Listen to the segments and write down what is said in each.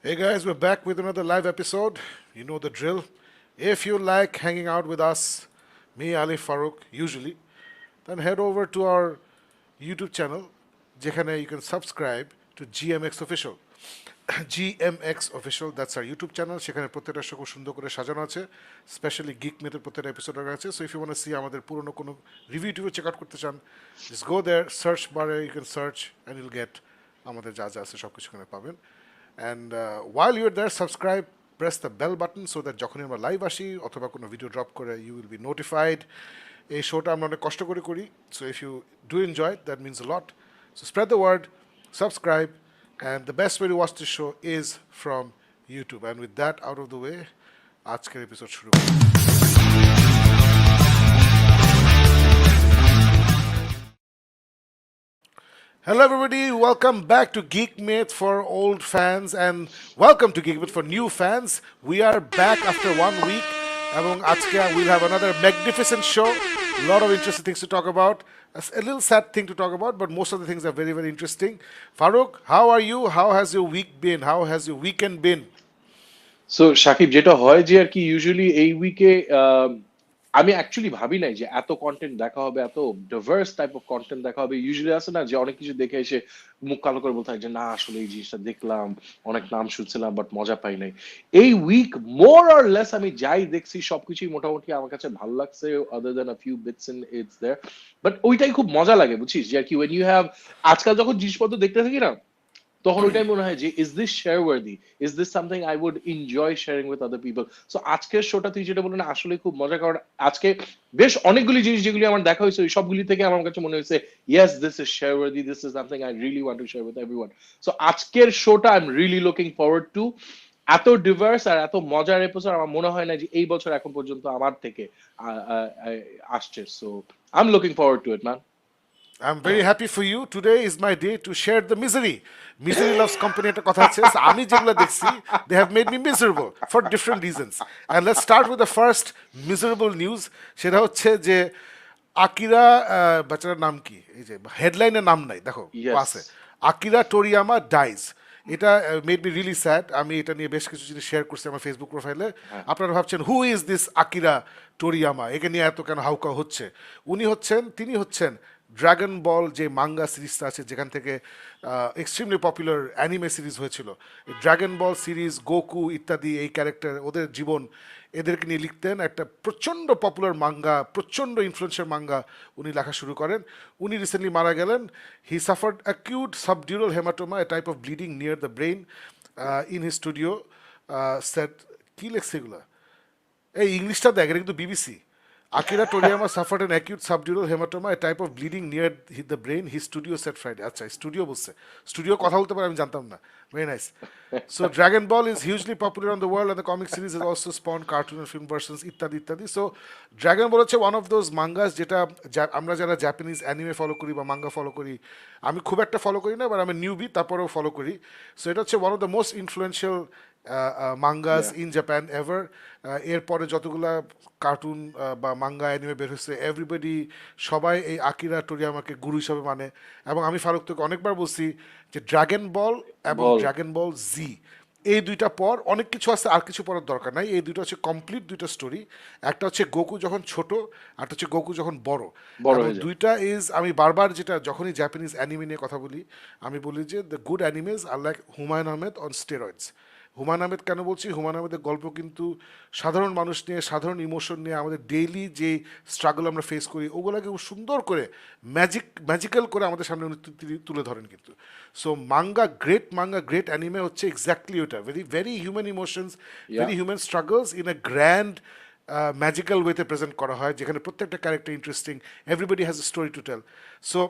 Hey guys, we're back with another live episode. You know the drill. If you like hanging out with us, me, Ali, Farooq, usually, then head over to our YouTube channel, যেখানে you can subscribe to GMX Official. GMX Official, that's our YouTube channel. সেখানে প্রত্যেকটা show খুব সুন্দর করে সাজানো আছে, specially gig মেথের প্রত্যেকটা episode আছে. So if you want to see আমাদের পুরনো কোনো রিভিউ টিভিউ চেক আউট করতে চান, just go there, search বারে you can search and you'll get আমাদের যা যা আছে সব কিছু এখানে পাবেন. And while you're there, subscribe, press the bell button so that যখনই আমরা লাইভ আসি অথবা কোনো ভিডিও ড্রপ করে you will be notified. এই শোটা আমরা অনেক কষ্ট করে করি, so if you do enjoy it, that means a lot. So spread the word, subscribe, and the best way to watch this show is from YouTube. And with that out of the way, আজকের episode শুরু করি. Hello everybody, welcome back to Geek Myth for old fans and welcome to Geek Myth for new fans. We are back after 1 week and we'll have another magnificent show. A lot of interesting things to talk about. A little sad thing to talk about, but most of the things are very, very interesting. Farooq, how are you? How has your week been? How has your weekend been? So Shakib, যেটা হয় যে আর কি usually এই উইকে আমি actually ভাবি নাই যে এত কন্টেন্ট দেখা হবে, এত ডাইভার্স টাইপ অফ কন্টেন্ট দেখা হবে। ইউজুয়ালি আছে না যে অনেক কিছু দেখে এসে মুখ কালো করে বলতে হয় যে না আসলে এই জিনিসটা দেখলাম, অনেক নাম শুনছিলাম বাট মজা পাই নাই। এই উইক মোর অর লেস আমি যাই দেখছি সবকিছুই মোটামুটি আমার কাছে ভালো লাগছে, other than a few bits in its there. But ওইটাই খুব মজা লাগে, বুঝছিস, যে আর কি ওয়েন ইউ হ্যাভ আজকাল যখন জিনিসপত্র দেখতে থাকি না, তখন ওইটাই মনে হয় যে is this share worthy, is this something I would enjoy sharing with other people. So আজকের শোটা তুই যেটা বললি না আসলে খুব মজা, কারণ আজকে বেশ অনেকগুলি জিনিস যেগুলি আমার দেখা হয়েছে ওই সবগুলি থেকে আমার কাছে মনে হয়েছে yes this is share worthy, this is something I really want to share with everyone. So আজকের শোটা I am really looking forward to. এত ডিভার্স আর এত মজার এপিসোড আমার মনে হয় না যে এই বছর এখন পর্যন্ত আমার থেকে আসছে। So I am looking forward to it man. I'm very happy for you. Today is my day to share the misery. Misery loves company একটা কথা আছে। আমি যেগুলো দেখছি, they have made me miserable for different reasons. And let's start with the first miserable news. সেটা হচ্ছে যে Akira, বাচ্চাটার নাম কি, এই যে হেডলাইনের নাম নাই, দেখো আছে আকিরা টোরিয়ামা ডাইজ। এটা মেড মি রিয়েলি স্যাড। আমি এটা নিয়ে বেশ কিছু জিনিস শেয়ার করছি আমার ফেসবুক প্রোফাইলে। আপনারা ভাবছেন হু ইজ দিস আকিরা টোরিয়ামা, একে নিয়ে এত কেন হাউকা হচ্ছে? তিনি হচ্ছেন ড্রাগন বল যে মাঙ্গা সিরিজটা আছে, যেখান থেকে এক্সট্রিমলি পপুলার অ্যানিমে সিরিজ হয়েছিল। ড্রাগন বল সিরিজ, গোকু ইত্যাদি এই ক্যারেক্টার, ওদের জীবন, এদেরকে নিয়ে লিখতেন একটা প্রচণ্ড পপুলার মাঙ্গা, প্রচণ্ড ইনফ্লুয়েন্সিয়াল মাঙ্গা উনি লেখা শুরু করেন। উনি রিসেন্টলি মারা গেলেন। He suffered acute subdural haematoma, a type of bleeding near the brain, in his studio set. কী লেখছে এগুলো? এই ইংলিশটা দেখ, এটা কিন্তু BBC. Akira Toriyama suffered an acute subdural hematoma, a type of bleeding near the brain. His studio said Friday. আচ্ছা, studio বলছে। স্টুডিও কথা বলতে পারে, আমি জানতাম না। Very nice. So Dragon Ball is hugely popular on the world and the comic series has also spawned cartoon and film versions ইত্যাদি ইত্যাদি। So Dragon Ball হচ্ছে one of those mangas যেটা আমরা যারা জাপানিজ অ্যানিমে ফলো করি বা manga follow করি, আমি খুব একটা ফলো করি না, বাট আমি নিউবি, তারপরেও ফলো করি। সো এটা হচ্ছে one of the most influential mangas in Japan ever. এরপরে যতগুলা কার্টুন বা মাঙ্গা অ্যানিমে বের হয়েছে, এভরিবডি, সবাই এই আকিরা টোরিয়ামাকে গুরু হিসাবে মানে। এবং আমি ফারুক তোকে অনেকবার বলছি যে ড্রাগন বল এবং ড্রাগন বল জি, এই দুইটা পর অনেক কিছু আছে, আর কিছু পড়ার দরকার নাই। এই দুইটা হচ্ছে কমপ্লিট দুইটা স্টোরি। একটা হচ্ছে গোকু যখন ছোট, আর হচ্ছে গোকু যখন বড়। দুইটা ইজ, আমি বারবার যেটা যখনই জাপানিজ অ্যানিমে নিয়ে কথা বলি, আমি বলি যে the good animes are like Humayun Ahmed on steroids. Humayun Ahmed কেন বলছি? হুমায়ুন আহমেদের গল্প কিন্তু সাধারণ মানুষ নিয়ে, সাধারণ ইমোশন নিয়ে, আমাদের ডেইলি যে স্ট্রাগল আমরা ফেস করি ওগুলোকে সুন্দর করে ম্যাজিক্যাল করে আমাদের সামনে উনি তুলে ধরেন কিন্তু। সো মাঙ্গা গ্রেট অ্যানিমে হচ্ছে এক্স্যাক্টলি ওটা, very very human emotions, very human struggles in a grand magical ওয়েতে প্রেজেন্ট করা হয়, যেখানে প্রত্যেকটা character interesting, everybody has a story to tell. So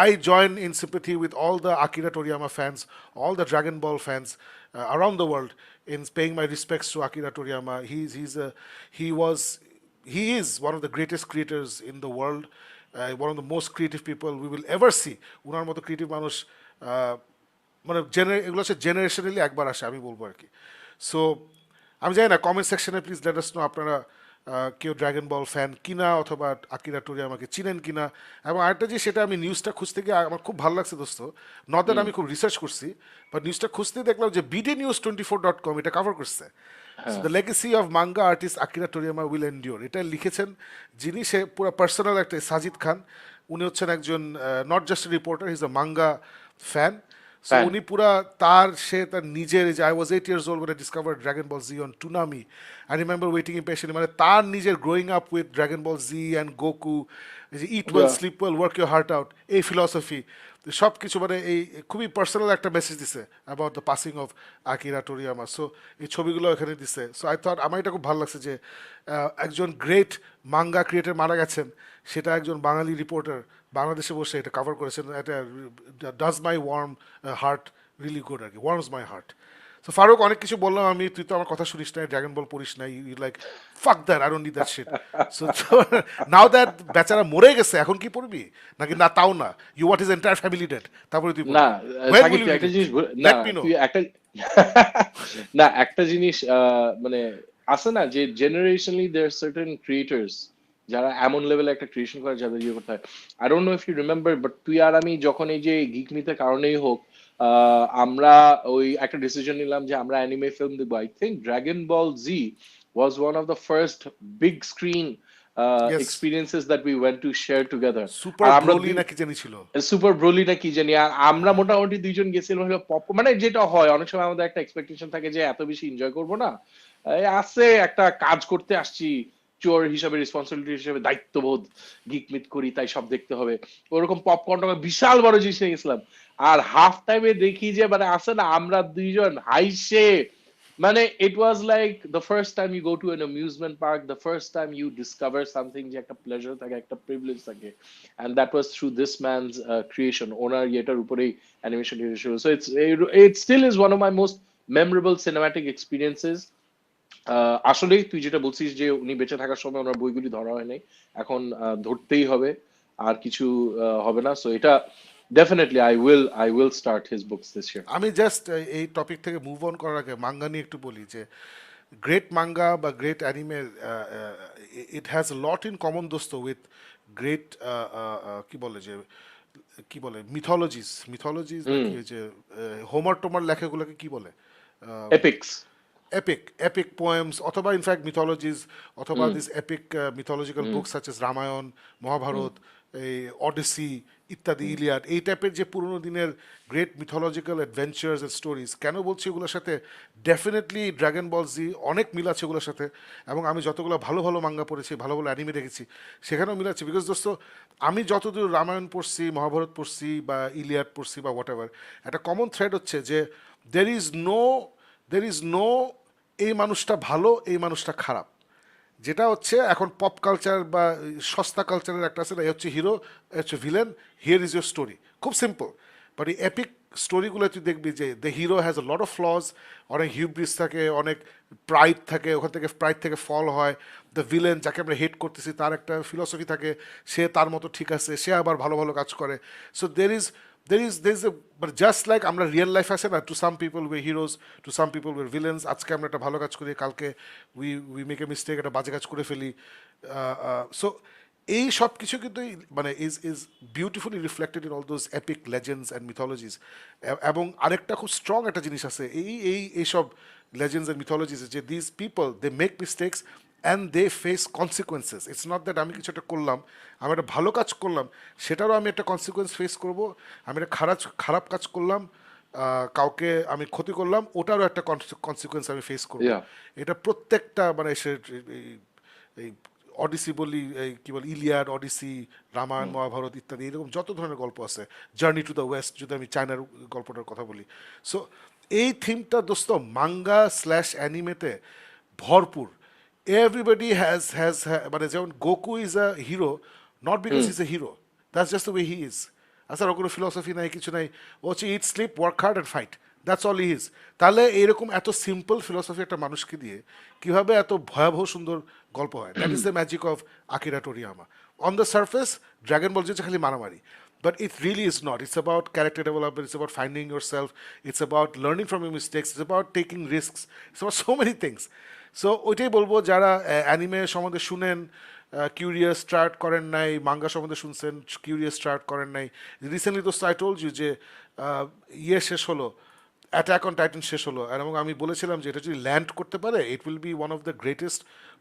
I join in sympathy with all the Akira Toriyama fans, all the Dragon Ball fans around the world in paying my respects to Akira Toriyama. He is one of the greatest creators in the world, one of the most creative people we will ever see. উনার মতো creative মানুষ মানে এগুলো হচ্ছে জেনারেশনালি একবার আসে, আমি বলবো আর কি। সো আমি জানি না, কমেন্ট সেকশনে প্লিজ লেট আস নো আপনারা কেউ ড্রাগন বল ফ্যান কিনা অথবা আকিরা টোরিয়ামাকে চিনেন কিনা। এবং আরেকটা যে সেটা আমি নিউজটা খুঁজতে গিয়ে আমার খুব ভালো লাগছে দোস্ত, নট দ্যাট আমি খুব রিসার্চ করছি, বাট নিউজটা খুঁজতে দেখলাম যে BDNews24.com এটা কভার করছে। সো হ্যাঁ the legacy of manga artist Akira Toriyama will endure, এটা লিখেছেন যিনি, সে পুরো পার্সোনাল একটা সাজিদ খান, উনি হচ্ছেন একজন not just reporter, he is a manga fan. So fan উনি পুরা তার নিজের, যে I was 8 years old when I discovered Dragon Ball Z on Toonami. I remember waiting impatiently, মানে তার নিজের growing up with Dragon Ball Z and Goku, যে eat well sleep well work your heart out, এই philosophy সব কিছু, মানে এই খুবই পার্সোনাল একটা মেসেজ দিছে about the passing of Akira Toriyama. So এই ছবিগুলো এখানে দিছে। সো আই থট, আমার এটা খুব ভালো লাগছে যে একজন গ্রেট মাঙ্গা ক্রিয়েটর মারা গেছেন, সেটা একজন বাঙালি রিপোর্টার বাংলাদেশে বসে এটা কভার করেছেন। এটা does my warm heart really good আর কি, warms my heart. So Faruk, অনেক কিছু বললাম আমি, তুই তো আমার কথা শুনিস নাই, ড্রাগন বল পড়িস নাই, you like fuck that, I don't need that shit. So now that বেচারা মরে গেছে, এখন কি পড়বি নাকি না তাও না, you what is entire family dead, তারপরে তুই না পড়বি, when সাকিব will তুই you একটা read it? জিনিস না Let me know. তুই একটা না একটা জিনিস মানে আছে না যে জেনারেশনালি দেয়ার সার্টেন ক্রিয়েটার্স যারা এমন লেভেলে একটা ক্রিয়েশন করে যাদের ইয়ে করতে হয়। I don't know if you remember, but তুই আর আমি যখন এই যে গিক মিথের কারণেই হোক আমরা ওই একটা ডিসিশন নিলাম যে আমরা অ্যানিমে ফিল্ম দেখবো। I think Dragon Ball Z was one of the first big screen Yes, experiences that we went to share together. Super আর আমরা ব্রোলি নাকি জানি ছিল। সুপার ব্রোলি না কি জানি, আর আমরা মোটামুটি দুইজন গেছিলাম হলো পপ, মানে যেটা হয় অনেক সময় আমাদের একটা এক্সপেকটেশন থাকে যে এত বেশি এনজয় করবো না, এই আছে একটা কাজ করতে আসছি, চোর হিসাবে রেসপন্সিবিলিটি হিসাবে দায়িত্ববোধ, গিক মিট করি তাই সব দেখতে হবে, ওরকম পপকর্নটা বিশাল বড় জিনিস নিয়ে গেছিলাম। আর হাফ টাইমে দেখি যে মানে আছে না আমরা দুইজন হাইসে, মানে it was like the first time you go to an amusement park, the first time you discover something যে একটা pleasure থাকে, একটা privilege থাকে, and that was through this man's creation, ওনার ইয়েটার উপরেই animation creation. So it still is one of my most memorable cinematic experiences. আসলে তুই যেটা বলছিস যে উনি বেঁচে থাকার সময় ওনার বইগুলি ধরা হয় নাই, এখন ধরতেই হবে, আর কিছু হবে না। সো এটা definitely I will start his books this year. আমি জাস্ট এই টপিক থেকে মুভ অন করার আগে মাঙ্গা নিয়ে একটু বলি যে গ্রেট মাঙ্গা বা great anime, it has lot in common দোস্ত উইথ গ্রেট, কি বলে যে, কি বলে, মিথোলজিস নাকি, ওই যে হোমার টোমার লেখাগুলোকে কি বলে, Epics. epic poems অথবা ইনফ্যাক্ট মিথোলজিস, অথবা this epic mythological books such as Ramayana, Mahabharata, এই অডিসি ইত্যাদি, ইলিয়াড, এই টাইপের যে পুরোনো দিনের great mythological adventures and stories. কেন বলছি এগুলোর সাথে ডেফিনেটলি ড্রাগন বল জি অনেক মিল আছে এগুলোর সাথে, এবং আমি যতগুলো ভালো ভালো মাঙ্গা পড়েছি, ভালো ভালো অ্যানিমে দেখেছি, সেখানেও মিল আছে। বিকজ দোস্ত, আমি যতদূর রামায়ণ পড়ছি, মহাভারত পড়ছি বা ইলিয়াড পড়ছি বা হোয়াট এভার, একটা কমন থ্রেড হচ্ছে যে there is no there is no এই মানুষটা ভালো, এই মানুষটা খারাপ। যেটা হচ্ছে এখন পপ কালচার বা সস্তা কালচারের একটা আছে না, এ হচ্ছে হিরো, এ হচ্ছে villain, here is your story, খুব সিম্পল। বাট এই এপিক স্টোরিগুলো তুই দেখবি যে the hero has a lot of flaws, অনেক হিউব্রিস থাকে, অনেক প্রাইড থাকে, ওখান থেকে প্রাইড থেকে ফল হয়। দ্য ভিলেন যাকে আমরা হেট করতেছি তার একটা ফিলসফি থাকে, সে তার মতো ঠিক আছে, সে আবার ভালো ভালো কাজ করে। So there is a, but just like আমরা রিয়েল লাইফ আছে না, to some people we're heroes, to some people we're villains, আজকে আমরা একটা ভালো কাজ করি, কালকে উই মেক এ মিস্টেক, একটা বাজে কাজ করে ফেলি। সো এই সব কিছু কিন্তু মানে is beautifully reflected in all those epic legends and mythologies. এবং আরেকটা খুব স্ট্রং একটা জিনিস আছে এইসব লেজেন্ডস অ্যান্ড মিথোলজিস, যে this people they make mistakes and they face consequences. It's not that আমি কিছু একটা করলাম, আমি একটা ভালো কাজ করলাম, সেটারও আমি একটা কনসিকুয়েন্স ফেস করব। আমি একটা খারাপ কাজ করলাম, কাউকে আমি ক্ষতি করলাম, ওটারও একটা কনসিকুয়েন্স আমি ফেস করব। Yeah. এটা প্রত্যেকটা মানে সে এই অডিসি বলি, এই কি বলি, ইলিয়াড, অডিসি, রামায়ণ, মহাভারত ইত্যাদি, এরকম যত ধরনের গল্প আছে, জার্নি টু দ্য ওয়েস্ট যদি আমি চায়নার গল্পটার কথা বলি। সো এই থিমটা দোস্ত মাঙ্গা স্ল্যাশ অ্যানিমেতে ভরপুর। এভরিবডি হ্যাজ মানে যেমন Goku is a hero not because is a hero, that's just the way he is. আচ্ছা, ওর কোনো ফিলসফি নাই, কিছু নাই, ও হচ্ছে eat, sleep, work hard and fight, that's all he is. তাহলে এরকম এত সিম্পল ফিলসফি একটা মানুষকে দিয়ে কীভাবে এত ভয়াবহ সুন্দর গল্প হয়? That is the magic of Akira Toriyama. On the surface Dragon Ball যে খালি মারামারি, but it really is not. It's about character development, it's about finding yourself, it's about learning from your mistakes, it's about taking risks, it's about so many things. So ওইটাই বলবো যারা anime সম্বন্ধে শুনেন, curious start করেন নাই, manga সম্বন্ধে শুনছেন, curious start করেন নাই, রিসেন্টলি তো আই টোল্ড ইউ যে শেষ হলো, অ্যাটাক অন টাইটান শেষ হলো, এবং আমি বলেছিলাম যে এটা যদি ল্যান্ড করতে পারে it will be one of the greatest,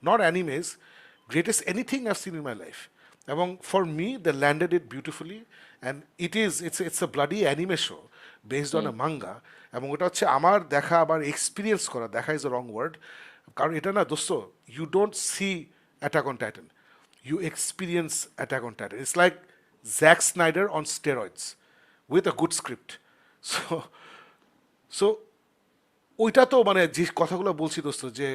not animes, greatest anything I've seen in my life. এবং for me they landed it beautifully, and it's a bloody anime show based on a manga. এবং ওটা হচ্ছে আমার দেখা, আবার experience করা, দেখা is a wrong word, কারণ এটা না দোস্ত, you don't see Attack on Titan, you experience Attack on Titan. It's like Zack Snyder on steroids with a good script. So, so ওইটা তো মানে যে কথাগুলো বলছি দোস্ত, যে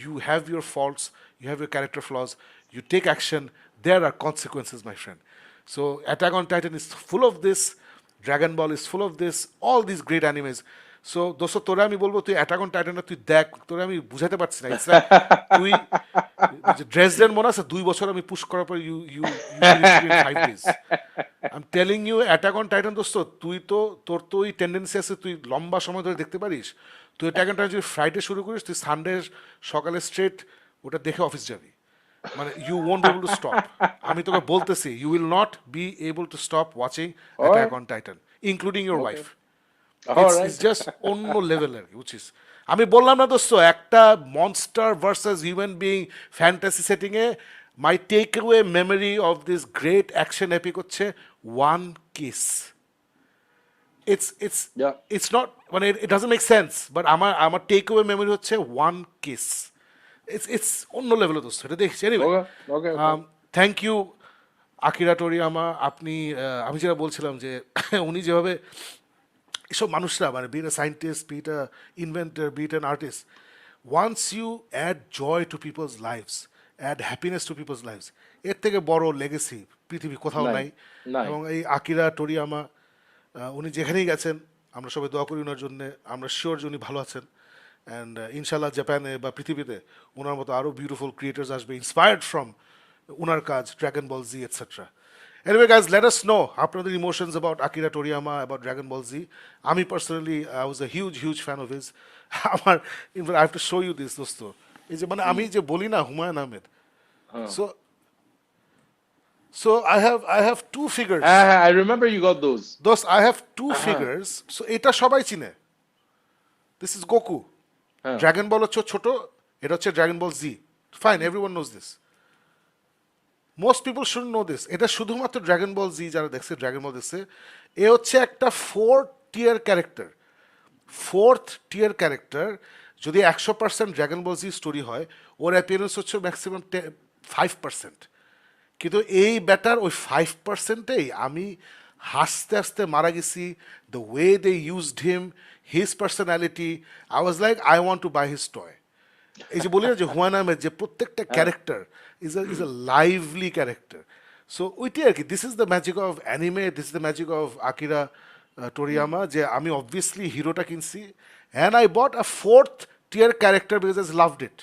you have your faults, you have your character flaws, you take action, there are consequences, my friend. So Attack on Titan is full of this, Dragon Ball is full of this, all these great animes. So দোস্ত তোরা আমি বলবো তুই attack on টাইটানটা তুই দেখ, তোরা আমি বুঝাতে পারছি না, ইটস লাইক তুই ড্রেসডেন মনে আছে 2 বছর আমি পুশ করার পর you you 5 days, I am telling you Attack on Titan দোস্ত, তুই তো তোর তো ওই টেন্ডেন্সি আছে তুই লম্বা সময় ধরে দেখতে পারিস, তুই অ্যাটাক অন টাইটান যদি ফ্রাইডে শুরু করিস তুই সানডে সকালে স্ট্রেট ওটা দেখে অফিস যাবি, মানে you won't be able to stop. আমি তোকে বলতেছি you will not be able to stop watching Attack on Titan, including your wife. It's just অন্য লেভেলের, বুঝছিস? আমি বললাম না দোস্ত, একটা monster versus human being fantasy setting এ my take away memory of this great action epic হচ্ছে ওয়ান কিস। ইটস নট মানে it doesn't make sense, but আমার টেক অ্যাওয়ে মেমোরি হচ্ছে ওয়ান কিস। ইটস অন্য লেভেলের দোস্ত, এটা দেখছি। Anyway, thank you Akira Toriyama. আপনি আমি যেটা বলছিলাম যে উনি যেভাবে এসব মানুষরা, মানে be it a scientist, be it an inventor, be it an artist, once you add joy to people's lives, add happiness to people's lives, এর থেকে বড় লেগেসি পৃথিবী কোথাও নাই। এবং এই আকিরা টোরিয়ামা উনি যেখানেই গেছেন আমরা সবাই দোয়া করি ওনার জন্যে, আমরা শিওর যে উনি ভালো আছেন, অ্যান্ড ইনশাল্লাহ জাপানে বা পৃথিবীতে ওনার মতো আরও বিউটিফুল ক্রিয়েটার্স আসবে ইন্সপায়ার্ড ফ্রম ওনার কাজ, ড্রাগন বল জি etcetera. Anyway, guys, let us know আপনাদের emotions about Akira Toriyama, about Dragon Ball Z. আমি personally, I was a huge fan of his. আমার, in fact, I have to show you this, দোস্ত। এই যে মানে আমি যে বলি না Humayun Ahmed, so I have two figures. I remember you got those. Those I have two figures. So এটা সবাই চিনে। This is Goku. Dragon Ball হচ্ছে ছোট, এটা হচ্ছে Dragon Ball Z. Fine, everyone knows this. Most people should know this. এটা শুধুমাত্র dragon Ball জি যারা দেখছে, ড্রাগন বল দেখছে, এ হচ্ছে একটা ফোর্থ টিয়ার ক্যারেক্টার। যদি 100% ড্রাগন বল জি স্টোরি হয়, ওর অ্যাপিয়ারেন্স হচ্ছে ম্যাক্সিমাম 5%। কিন্তু এই ব্যাটার ওই 5%-এই আমি হাসতে হাসতে মারা গেছি। The way they used him, his personality, I was like I want to buy his toy. এই যে বলি না যে হুমায়ুন আহমেদ যে প্রত্যেকটা character is a lively character. So ওইটাই আর কি, this is the magic of anime, this is the magic of Akira Toriyama, যে আমি অবভিয়াসলি হিরোটা কিনছি and I bought a fourth tier character because I loved it.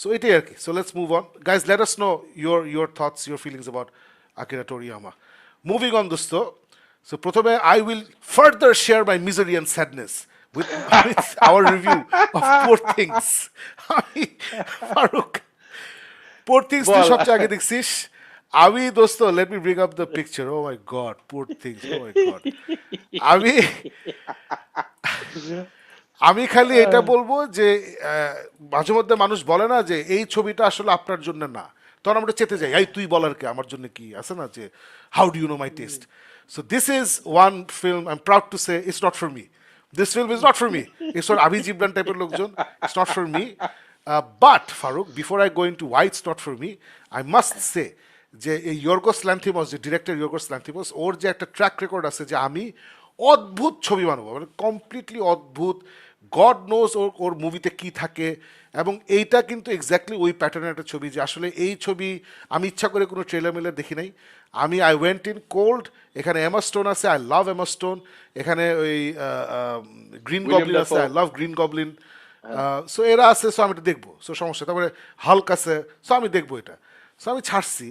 So এটাই আর কি। So let's move on guys, let us no your thoughts, your feelings about Akira Toriyama. Moving on দোস্ত, so প্রথমে I will further share my misery and sadness with our review of Poor Things. Farooq, Poor Things তুই সবচেয়ে আগে দেখছিস। আমি দোস্ত, let me bring up the picture. Oh my God, Poor Things, oh my God. আমি খালি এটা বলবো যে মাঝে মধ্যে মানুষ বলে না যে এই ছবিটা আসলে আপনার জন্য না, তখন আমরা চেতে যাই, এই তুই বলার কে, আমার জন্য কি আছে না, যে how do you know my taste. So this is one film I am proud to say it's not for me. This film is not for me. It's for Abhi Jibran type of লোকজন. It's not for me. But Farooq, before I go into why it's not for me, I must say যে এই ইয়র্গোস ল্যান্থিমস, যে director ইয়র্গোস ল্যান্থিমস, ওর যে একটা track record আছে যে আমি অদ্ভুত ছবি বানাবো, মানে কমপ্লিটলি অদ্ভুত, গড নোজ ওর মুভিতে কি থাকে। এবং এইটা কিন্তু এক্স্যাক্টলি ওই প্যাটার্নের একটা ছবি, যে আসলে এই ছবি আমি ইচ্ছা করে কোনো ট্রেলার মেলার দেখি নাই। আমি আই ওয়েন্ট ইন কোল্ড। এখানে এমা স্টোন আছে, আই লাভ এমা স্টোন। এখানে ওই গ্রিন গবলিন আছে, I love green Goblin. So এরা আছে, সো আমি এটা দেখবো, সো সমস্যা। তারপরে হাল্ক আছে, সো আমি দেখবো এটা। সো আমি ছাড়ছি,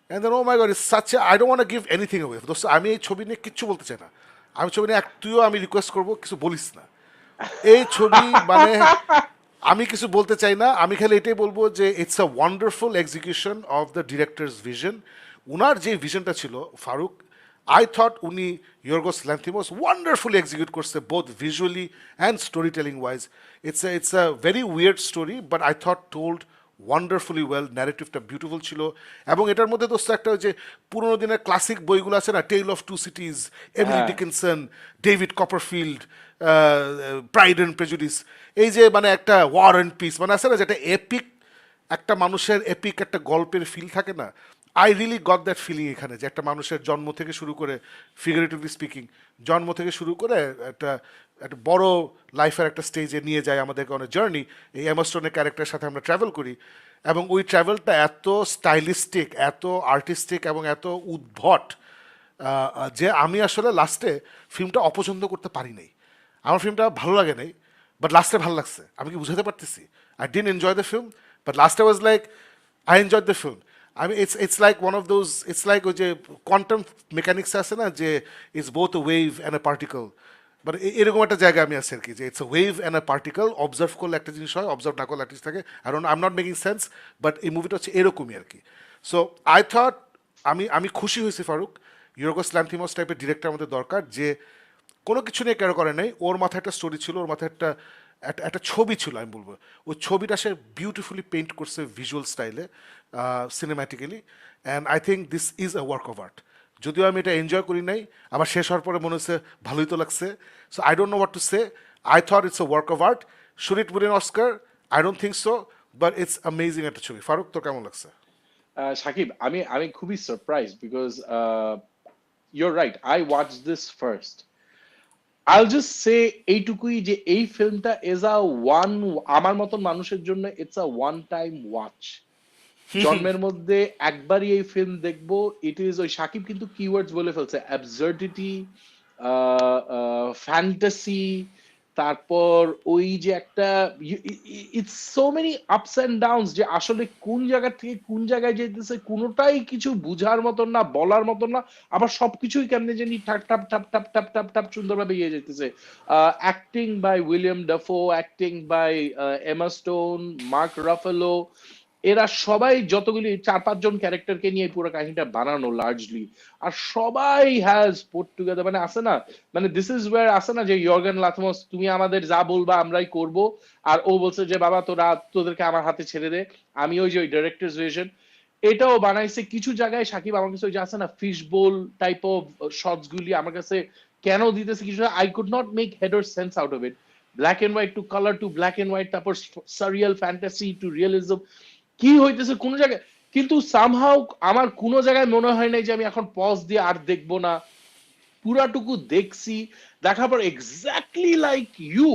and then oh my God, it's such a, I don't want to give anything away. দোস্ত, আমি এই ছবি নিয়ে কিচ্ছু বলতে চাই না। আমি ছবি নিয়ে তুইও আমি রিকোয়েস্ট করবো কিছু বলিস না। এই ছবি মানে আমি কিছু বলতে চাই না, আমি খালি এটাই বলবো যে it's a wonderful execution of the director's vision. উনার যে ভিশনটা ছিল ফারুক, আই থট উনি ইয়র্গোস ল্যান্থিমোস ওয়ান্ডারফুলি এক্সিকিউট করছে both visually and story telling wise. It's a very weird story, but I thought told wonderfully well, ন্যারেটিভটা beautiful ছিল। এবং এটার মধ্যে দোস্ত একটা ওই যে পুরোনো দিনের ক্লাসিক বইগুলো আছে না, টেল অফ টু সিটিজ, এমিলি হ্যাঁ Dickinson, David Copperfield, pride and prejudice, এই যে মানে একটা ওয়ার অ্যান্ড পিস মানে আছে না, যেটা এপিক একটা মানুষের এপিক একটা গল্পের ফিল থাকে না, I really got that feeling এখানে, যে একটা মানুষের জন্ম থেকে শুরু করে, ফিগারেটিভলি স্পিকিং, জন্ম থেকে শুরু করে একটা একটা বড় লাইফের একটা স্টেজে নিয়ে যায় আমাদেরকে অনেক জার্নি। এই এমাস্টোনের ক্যারেক্টারের সাথে আমরা ট্রাভেল করি, এবং ওই ট্রাভেলটা এত স্টাইলিস্টিক, এত আর্টিস্টিক এবং এত উদ্ভট, যে আমি আসলে লাস্টে ফিল্মটা অপছন্দ করতে পারি নাই। আমার ফিল্মটা ভালো লাগে নাই, বাট লাস্টে ভালো লাগছে। আমি কি বুঝাতে পারতেছি? I didn't enjoy the film, but লাস্টে was like I enjoy the film. আমি it's like one of those, it's like ওই যে কোয়ান্টাম মেকানিক্স আছে না, যে it's both a wave and a particle, but এরকম একটা জায়গায় আমি আছি আর কি, যে it's a wave and a particle, observe করলে একটা জিনিস হয়, অবজার্ভ না করলে একটা জিনিস থাকে। I don't, I am not making sense, but এই মুভিটা হচ্ছে এরকমই আর কি। সো আই থট, আমি খুশি হয়েছি ফারুক, ইয়োর্গোস ল্যান্থিমোস টাইপের ডিরেক্টর আমাদের দরকার, যে কোনো কিছু নিয়ে কেয়ার করে নাই, ওর মাথায় একটা স্টোরি ছিল, ওর মাথায় একটা একটা একটা ছবি ছিল আমি বলবো। ওই ছবিটা সে বিউটিফুলি পেইন্ট করছে ভিজুয়াল স্টাইলে, cinematically, and I think this is a work of art. যদিও আমি এটা এনজয় করি নাই, আবার শেষ হওয়ার পরে মনে হচ্ছে ভালোই তো লাগছে। So I don't know what to say, I thought it's a work of art. Should eat win Oscar? I don't think so, but it's amazing একটা ছবি। ফারুক, তোর কেমন লাগছে? সাকিব, আমি আমি খুবই surprise because your right, I watch this first. I'll just say এইটুকুই যে এই ফিল্মটা ইজ আ ওয়ান, আমার মতন মানুষের জন্য it's a one time watch. জন্মের মধ্যে একবারই এই ফিল্ম দেখবো। ইট ইজ, ওই সাকিব কিন্তু কিওয়ার্ডস বলে ফেলছে, অ্যাবসার্ডিটি, ফ্যান্টাসি, তারপর ওই যে একটা, it's so many ups and downs, যে আসলে কোন জায়গা থেকে কোন জায়গায় যেতেছে কোনোটাই কিছু বুঝার মতন না, বলার মতন না। আবার সবকিছুই কেমনে জানি ঠাপ ঠাপ ঠাপ ঠাপ ঠাপ ঠাপ ঠাপ সুন্দরভাবে ইয়ে যেতেছে। Acting by William Dafoe, acting by Emma Stone, Mark Ruffalo, এরা সবাই যতগুলি 4-5 জন ক্যারেক্টারকে নিয়ে পুরো কাহিনীটা বানানো লার্জলি। আর সবাই হ্যাজ পুট টুগেদার, মানে আছে না, মানে দিস ইজ ওয়্যার আছে না, যে ইয়র্গেন লাথমোস তুমি আমাদের যা বলবা আমরাই করব। আর ও বলছে যে বাবা তোরা তোদেরকে আমার হাতে ছেড়ে দে, আমি ওই যে ওই ডিরেক্টরস ভিশন এটাও বানাইছে। কিছু জায়গায় সাকিব আমার কাছে ওই যে আছে না fish bowl type of shots গুলি আমার কাছে কেন দিতেছে কিছু, I could not make head or sense out of it. Black and white to colour to black and white, তারপর সারিয়াল ফ্যান্টাসি টু রিয়েলিজম, কি হইতেছে কোন জায়গায়। কিন্তু সামহাউ আমার কোন জায়গায় মনে হয় নাই যে আমি এখন পজ দিয়ে আর দেখবো না, পুরাটুকু দেখছি। দেখার পর exactly like you,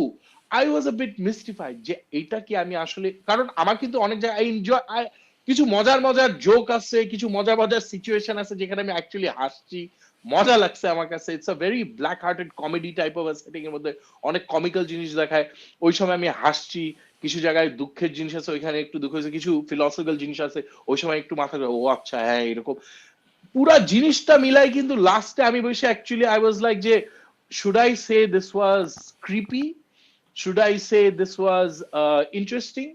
I was a bit mystified যে এটা কি আমি আসলে, কারণ আমার কিন্তু অনেক জায়গায় আই এনজয়, কিছু মজার মজার জোক আছে, কিছু মজার মজার সিচুয়েশন আছে যেখানে আমি অ্যাকচুয়ালি হাসছি, মজা লাগছে আমার কাছে। It's a very black hearted comedy type of setting এর মধ্যে অনেক কমিক্যাল জিনিস দেখায়, ওই সময় আমি হাসছি। কিছু জায়গায় দুঃখের জিনিস আছে, ওইখানে একটু দুঃখ হয়েছে, কিছু ফিলসফিক্যাল জিনিস আছে, ওই সময় একটু মাথা ও আচ্ছা হ্যাঁ এরকম। পুরা জিনিসটা মিলাই কিন্তু লাস্টে আমি বসে অ্যাকচুয়ালি আই ওয়াজ লাইক যে should I say this was creepy, should I say this was interesting.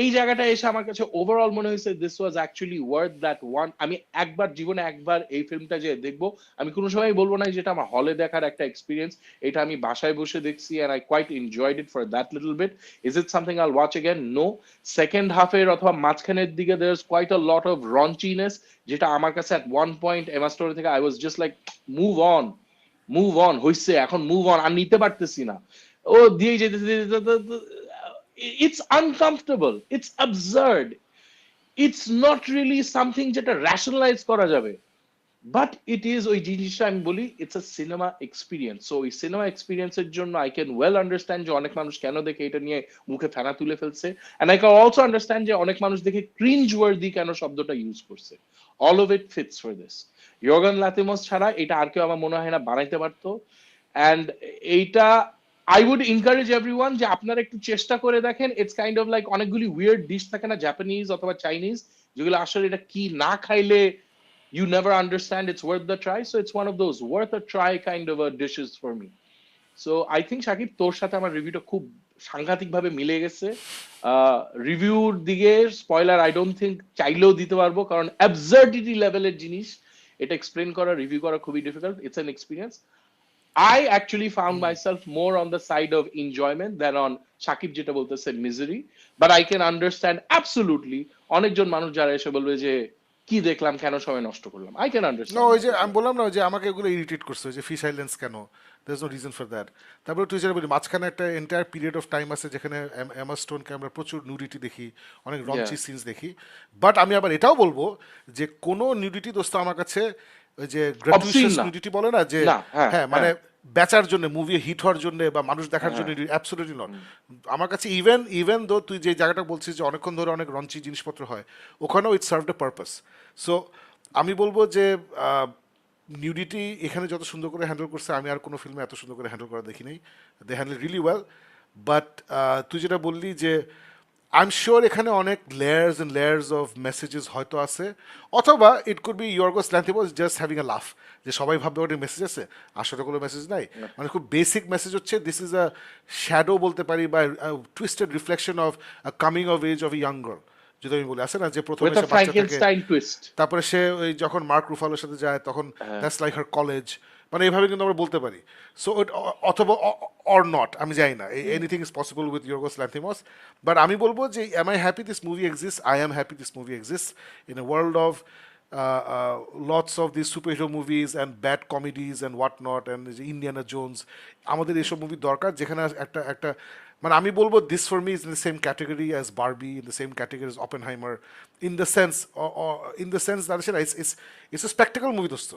এই জায়গাটা এসে আমার কাছে ওভারঅল মনে হয়েছে this was actually worth that one. আমি একবার জীবনে একবার এই ফিল্মটা যে দেখবো, আমি কোনো সময় বলবো না যেটা আমার হলে দেখার একটা এক্সপিরিয়েন্স, এটা আমি বাসায় বসে দেখছি and I quite enjoyed it for that little bit. Is it something I'll watch again? No. Second হাফের অথবা মাঝখানের দিকে there's quite a lot of raunchiness, যেটা আমার কাছে at one point Emma story থেকে I was just like move on হইছে, এখন মুভ অন, আর নিতে পারতেছি না। ও দিয়ে যেতেছে, it's uncomfortable, it's absurd, it's not really something যেটা র্যাশনালাইজ করা যাবে, বাট ইট ইজ, ওই জিনিসটা আমি বলি it's a cinema experience. So ওই সিনেমা এক্সপিরিয়েন্সের জন্য আই ক্যান ওয়েল আন্ডারস্ট্যান্ড যে অনেক মানুষ কেন দেখে এটা নিয়ে মুখে ফেনা তুলে ফেলছে, and I can also understand যে অনেক মানুষ দেখে ক্রিঞ্জ ওয়ার্দি কেন শব্দটা ইউজ করছে। All of it fits for this. Yorgos Lanthimos ছাড়া এটা আর কেউ আমার মনে হয় না বানাইতে পারতো। অ্যান্ড এইটা আই উড এনকারেজ এভরিওয়ান যে আপনারা একটু চেষ্টা করে দেখেন। ইটস কাইন্ড অফ লাইক অনেকগুলি উইয়ার্ড ডিশ থাকে না জাপানিজ অথবা চাইনিজ, যেগুলো আসলে এটা কি না খাইলে you never understand, it's worth the try. So it's one of those worth a try kind of a dishes for me. So I think Shakib, তোর সাথে আমার রিভিউটা খুব সাংঘাতিকভাবে মিলে গেছে। রিভিউর দিকে স্পয়লার আই ডোন্ট থিঙ্ক চাইলেও দিতে পারবো, কারণ অ্যাবসার্ডিটি লেভেলের জিনিস, এটা এক্সপ্লেন করা, রিভিউ করা খুবই difficult. It's an experience. I actually found myself more on the side of enjoyment than on Shakib যেটা বলতেছে misery, but I can understand absolutely অনেকজন মানুষ যারা এসে বলবে যে কি দেখলাম, কেন সময় নষ্ট করলাম। I can না understand ওই that যে as আমি well. বললাম না ওই যে আমাকে এগুলো ইরিটেট করছে, ওই যে ফিশ আইল্যান্ডস কেন, there is no reason for that. তারপরে তুই যেটা বলি মাঝখানে একটা এন্টায়ার পিরিয়ড অফ টাইম আছে যেখানে এমা স্টোনকে আমরা প্রচুর নিউডিটি দেখি, অনেক Yeah. রঞ্চি সিনস দেখি। বাট আমি আবার এটাও বলবো যে কোনো নিউডিটি দোস্ত আমার কাছে ওই যে Obscene গ্র্যাচুইটাস না। নিউডিটি বলে না যে না, হ্যাঁ, হ্যাঁ মানে হ্যাঁ, বেচার জন্য, মুভি হিট হওয়ার জন্য বা মানুষ দেখার জন্য, হ্যাঁ। Absolutely not. আমার কাছে ইভেন ইভেন দো তুই যে জায়গাটা বলছিস যে অনেকক্ষণ ধরে অনেক রঞ্চি জিনিসপত্র হয়, ওখানেও ইট সার্ভ দ্য পারপাস। সো আমি বলবো যে নিউডিটি এখানে যত সুন্দর করে হ্যান্ডেল করছে আমি আর কোনো ফিল্মে এত সুন্দর করে হ্যান্ডেল করা দেখি নাই। They handle really well. But তুই যেটা বললি যে আই এম শিওর এখানে অনেক layers and layers of messages হয়তো আছে, অথবা it could be Yorgos Lanthimos just having a laugh, যে সবাই ভাববে ওটা মেসেজ আছে, আসলে কোনো মেসেজ নাই। মানে খুব বেসিক মেসেজ হচ্ছে দিস ইজ আ শ্যাডো বলতে পারি, বা twisted reflection of coming of age of a young girl, যদি আমি বলি আছে না যে প্রথমে With a সে বাচ্চা থেকে, Frankenstein twist. তারপরে সে ওই যখন মার্ক রুফালোর সাথে যায় তখন দ্যাটস লাইক হার কলেজ, মানে এইভাবে কিন্তু আমরা বলতে পারি। সো অথবা অর নট, আমি জানি না, anything is possible with Yorgos Lanthimos. But আমি বলবো যে am I happy this movie exist, I am happy this movie exist in a world of lots of this super hero movies and bad comedies and what not and Indiana Jones. আমাদের এইসব movie দরকার যেখানে একটা একটা মানে আমি বলবো this for me is in the same category as Barbie, in the same category as Oppenheimer, in the sense that it's a spectacle movie দোস্ত।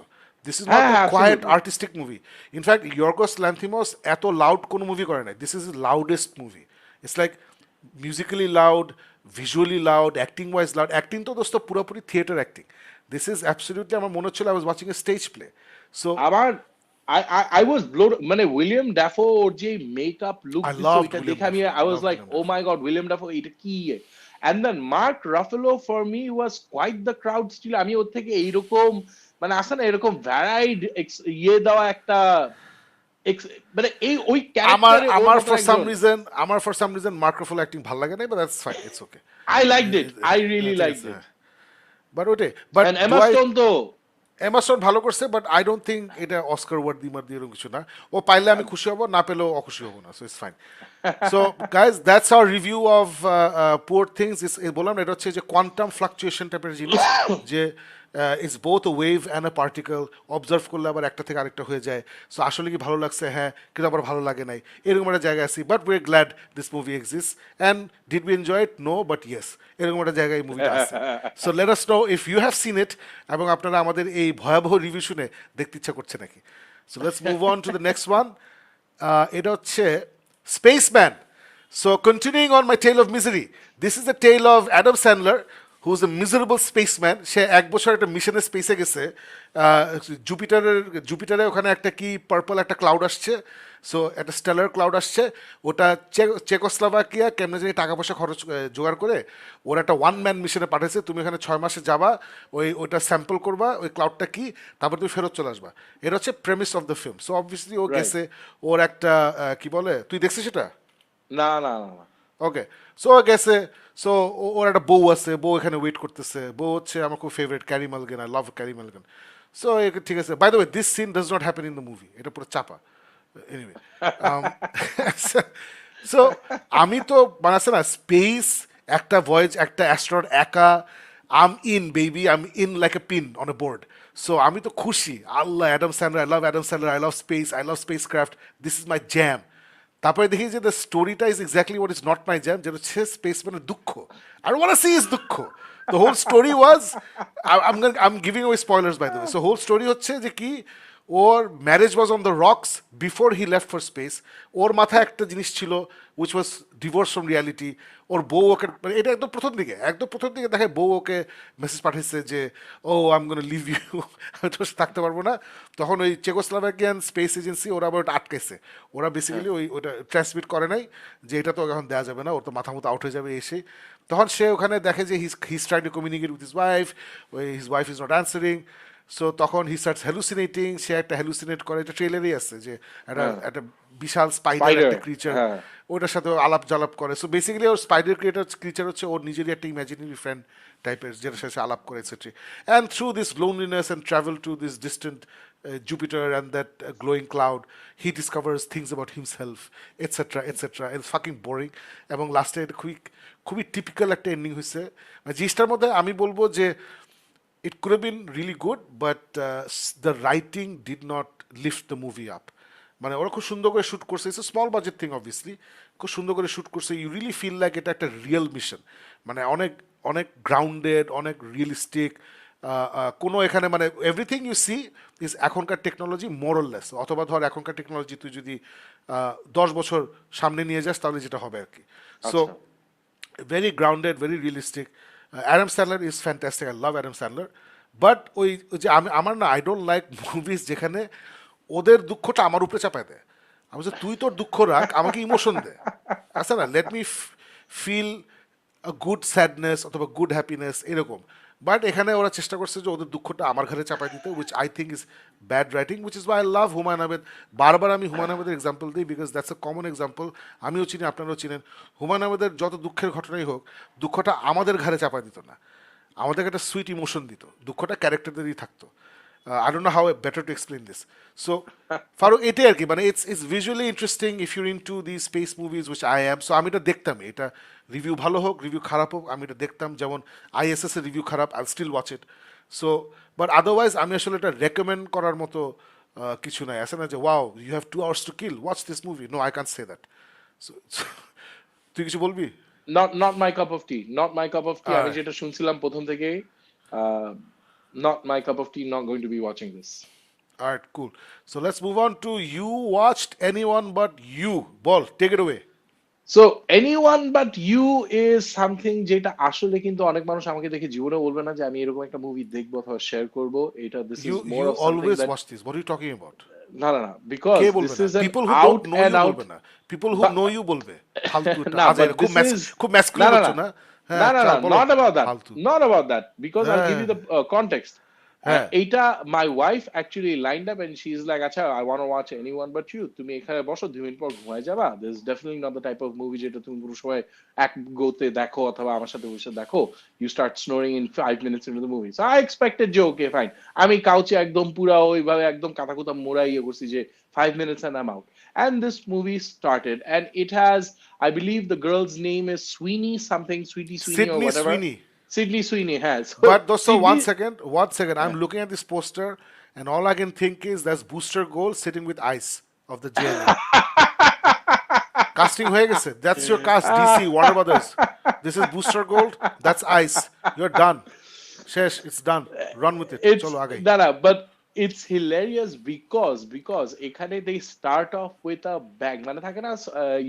দিস ইজ নট হ্যাঁ, এ হ্যাঁ, quite absolutely. Artistic movie. In fact Yorgos Lanthimos এত loud কোনো movie করে নাই, this is loudest movie. It's like musically loud, visually loud, acting wise loud. Acting তো দোস্ত পুরোপুরি theatre acting. This is absolutely, আমার মনে হচ্ছিল I was watching a stage play. So আমার I was blown, মানে উইলিয়াম ড্যাফো ওর যে মেকআপ লুক I দিছে loved ওইটা William দেখে আমি Dafoe. I I was loved like, William oh Dafoe. my god, William Dafoe এটা কি? And then Mark Ruffalo for me was quite the crowd still. আমি ওর থেকে এইরকম মানে আসে না এরকম ভ্যারাইড ইয়ে দেওয়া একটা মানে এই ওই আমার ক্যারেক্টারে ওর আমার মতো ফর সাম একজন। রিজন আমার for some reason Mark Ruffalo acting ভালো লাগে না, but that's fine, it's okay. I liked it. I really liked it. But ওটে, but And do Emma I, Stone তো এমারসন ভালো করছে, বাট আই ডোন্ট থিঙ্ক এটা অস্কার ওয়ার্দি মার্দি এরকম কিছু না। ও পাইলে আমি খুশি হব, না পেলেও অখুশি হব না, so it's fine. So guys that's our review of poor things. বললাম না, এটা হচ্ছে যে কোয়ান্টাম ফ্লাকচুয়েশন টাইপের জিনিস, যে it's both a wave and A particle, observe করলে আবার একটা থেকে আরেকটা হয়ে যায়। সো আসলে কি ভালো লাগছে, হ্যাঁ, কিন্তু আবার ভালো লাগে নাই, এরকম একটা জায়গায় আছি। But we are glad this movie exist and did we enjoy it? No, but yes, এরকম একটা জায়গায় এই মুভিটা আছে। So let us know if you have seen it, এবং আপনারা আমাদের এই ভয়াবহ রিভিউ শুনে দেখতে ইচ্ছা করছে নাকি। So let's move on to the next one. এটা হচ্ছে Spaceman. So, continuing on my tale of misery, this is the tale of Adam Sandler, who's a miserable spaceman. সে এক বছর একটা মিশনে স্পেসে গেছে, জুপিটারে ওখানে একটা কি পার্পল একটা ক্লাউড আসছে, সো একটা স্টেলার ক্লাউড আসছে, ওটা চেকোস্লোভাকিয়া কেমনে জানি টাকা পয়সা খরচ জোগাড় করে ওরা একটা ওয়ান ম্যান মিশনে পাঠাইছে, তুমি ওখানে 6 মাসে যাবা, ওইটা স্যাম্পল করবা ওই ক্লাউডটা কি, তারপর তুমি ফেরত চলে আসবা। এটা হচ্ছে premise of the film. So obviously ও Right. গেছে, ওর একটা কি বলে, তুই দেখছিস সেটা? না না না না। ওকে, সো গেছে, সো ওর একটা বউ আছে, বউ এখানে ওয়েট করতেছে। বউ হচ্ছে আমার খুব favourite, Carey Mulligan, I love Carey Mulligan. So ঠিক আছে, by the way this scene does not happen in the movie, এটা পুরো চাপা। এনিওয়ে, সো আমি তো বানাচ্ছে না স্পেস, একটা ভয়েজ, একটা অ্যাস্ট্রয়েড একা, I'm in baby, I'm in like a pin on a board. So আমি তো খুশি, আল্লাহ, Adam Sandler, I love Adam Sandler, I love space, I love space craft, this is my jam. তারপরে দেখি যে the স্টোরিটা is exactly what is not my jam, যেটা হচ্ছে স্পেসম্যানের দুঃখ। আর ওয়ান্ট সি ইজ দুঃখ। The whole story was, I am giving away spoilers by the way. So whole story হচ্ছে যে কি, ওর marriage was on the rocks before he left for space. ওর মাথায় একটা জিনিস ছিল which was divorce from reality. ওর বউ ওকে, মানে এটা একদম প্রথম দিকে দেখে বউ ওকে মেসেজ পাঠিয়েছে যে oh I am gonna leave you, আমি তোর সাথে থাকতে পারবো না। তখন ওই চেকোস্লোভাকিয়ান স্পেস এজেন্সি ওরা আবার ওটা আটকেছে। ওরা বেসিক্যালি ওটা ট্রান্সমিট করে নাই যে এটা তো এখন দেওয়া যাবে না, ওর তো মাথা মতো আউট হয়ে যাবে এসে। তখন সে ওখানে দেখে যে his trying to communicate with his wife, his wife is not answering. So তখন হি স্টার্টস হ্যালুসিনেটিং, সে একটা হ্যালুসিনেট করে, এটা ট্রেলারই আছে যে একটা হ্যাঁ, একটা বিশাল স্পাইডার স্পাইডার, একটা ক্রিচার, হ্যাঁ, ওটার সাথে ও আলাপ জালাপ করে। সো বেসিক্যালি ওর স্পাইডার ক্রিচার হচ্ছে ওর নিজেরই একটা ইমাজিনারি ফ্রেন্ড টাইপের, যেটার সাথে সে আলাপ করে etcetera. And through this loneliness and travel to this distant Jupiter and that glowing cloud, he discovers things about himself, etc., etc. It's fucking boring. এবং লাস্টে এটা খুবই টিপিক্যাল একটা এন্ডিং হয়েছে। মানে জিনিসটার মধ্যে আমি বলবো যে it could have been really good, but the writing did not lift the movie up. মানে ওরা খুব সুন্দর করে শ্যুট করছে, it's small budget thing obviously, খুব সুন্দর করে শ্যুট করছে, ইউ রিয়েলি ফিল লাইক এটা একটা রিয়েল মিশন। মানে অনেক অনেক গ্রাউন্ডেড, অনেক রিয়েলিস্টিক, কোনো এখানে মানে এভরিথিং ইউ সি ইজ এখনকার টেকনোলজি মোরলেস, অথবা ধর এখনকার টেকনোলজি তুই যদি 10 বছর সামনে নিয়ে যাস তাহলে যেটা হবে আর কি। সো আচ্ছা, very grounded, very realistic. Adam Sandler is fantastic. I love Adam Sandler. But ওই যে আমার না, আই ডোন্ট লাইক মুভিজ যেখানে ওদের দুঃখটা আমার উপরে চাপায় দেয়। আমি বলছি তুই তোর দুঃখ রাখ, আমাকে ইমোশন দে। আচ্ছা না, let me feel a good sadness অথবা গুড হ্যাপিনেস এরকম। বাট এখানে ওরা চেষ্টা করছে যে ওদের দুঃখটা আমার ঘরে চাপাই দিতে, which I think is bad writing, which is Y I love Humayun Ahmed. বারবার আমি হুমায়ুন আহমেদের এক্সাম্পল দিই because that's a common example. আমিও চিনি, আপনারাও চিনেন। হুমায়ুন আহমেদের যত দুঃখের ঘটনাই হোক, দুঃখটা আমাদের ঘরে চাপাই দিত না, আমাদেরকে একটা সুইট ইমোশন দিত, দুঃখটা ক্যারেক্টারদেরই থাকতো। I don't know how better to explain this. So, Farooq, এটাই আর কি, মানে it's visually interesting if you're into these space movies, which I am. So আমি এটা দেখতাম, এটা রিভিউ ভালো হোক রিভিউ খারাপ হোক আমি এটা দেখতাম। যেমন আইএসএস এর রিভিউ খারাপ, I still watch it. So but otherwise আমি আসলে এটা রেকমেন্ড করার মতো কিছু নাই। আছে না যে wow you have 2 hours to kill, watch this movie, no I can't say that. So তুই কিছু বলবি? not my cup of tea, not my cup of tea। আমি Alright, যেটা শুনছিলাম প্রথম থেকেই, আহ, not my cup of tea, not going to be watching this. alright, cool. So let's move on to you watched anyone but you. Ball, take it away. So anyone but you is something যেটা আসলে কিন্তু অনেক মানুষ আমাকে দেখে জীবনে বলবে না যে আমি এরকম একটা মুভি দেখবো অথবা শেয়ার করবো। এটা this is more You of something always that, watch this. What are you talking about? না না না, because কে বলবে this না? is an People who out don't know and you out, বলবে না। People who but know you বলবে ফালতু এটা না, আজাইরা, but this is খুব না ম্যাসকুলিন না হচ্ছে না না। না হ্যাঁ, না না, বলো not about that, ফালতু। not about that, because I'll give হ্যাঁ, you the context. হ্যাঁ, এইটা my wife actually lined up and she's like, আচ্ছা I want to watch anyone but you, তুমি এখানে বসো 2 মিনিট পর ঘুমায় যাবা, this is definitely not the type of movie যেটা তুমি পুরো সময় এক গোতে দেখো অথবা আমার সাথে বসে দেখো, you start snoring in 5 minutes into the movie. So I expected যে okay fine, আমি কাউচে একদম পুরা ওইভাবে একদম কাতাকুতা মোড়া ইয়ে করছি যে 5 minutes and I'm out. And this movie started and it has, I believe the girl's name is Sweeney something, Sweetie Sweeney or Sydney whatever. Sweeney. Sydney Sweeney has. So But so Sydney, one second. I'm yeah. looking at this poster, and all I can think is that's Booster Gold sitting with Ice of the JLA. Casting হয়ে গেছে. That's your cast, DC, Warner Brothers. This is Booster Gold. That's Ice. You're done. শেষ. It's done. Run with it. It's চলো আগাই। no, no, but it's hilarious because এখানে they start off with a bang, মানে থাকে না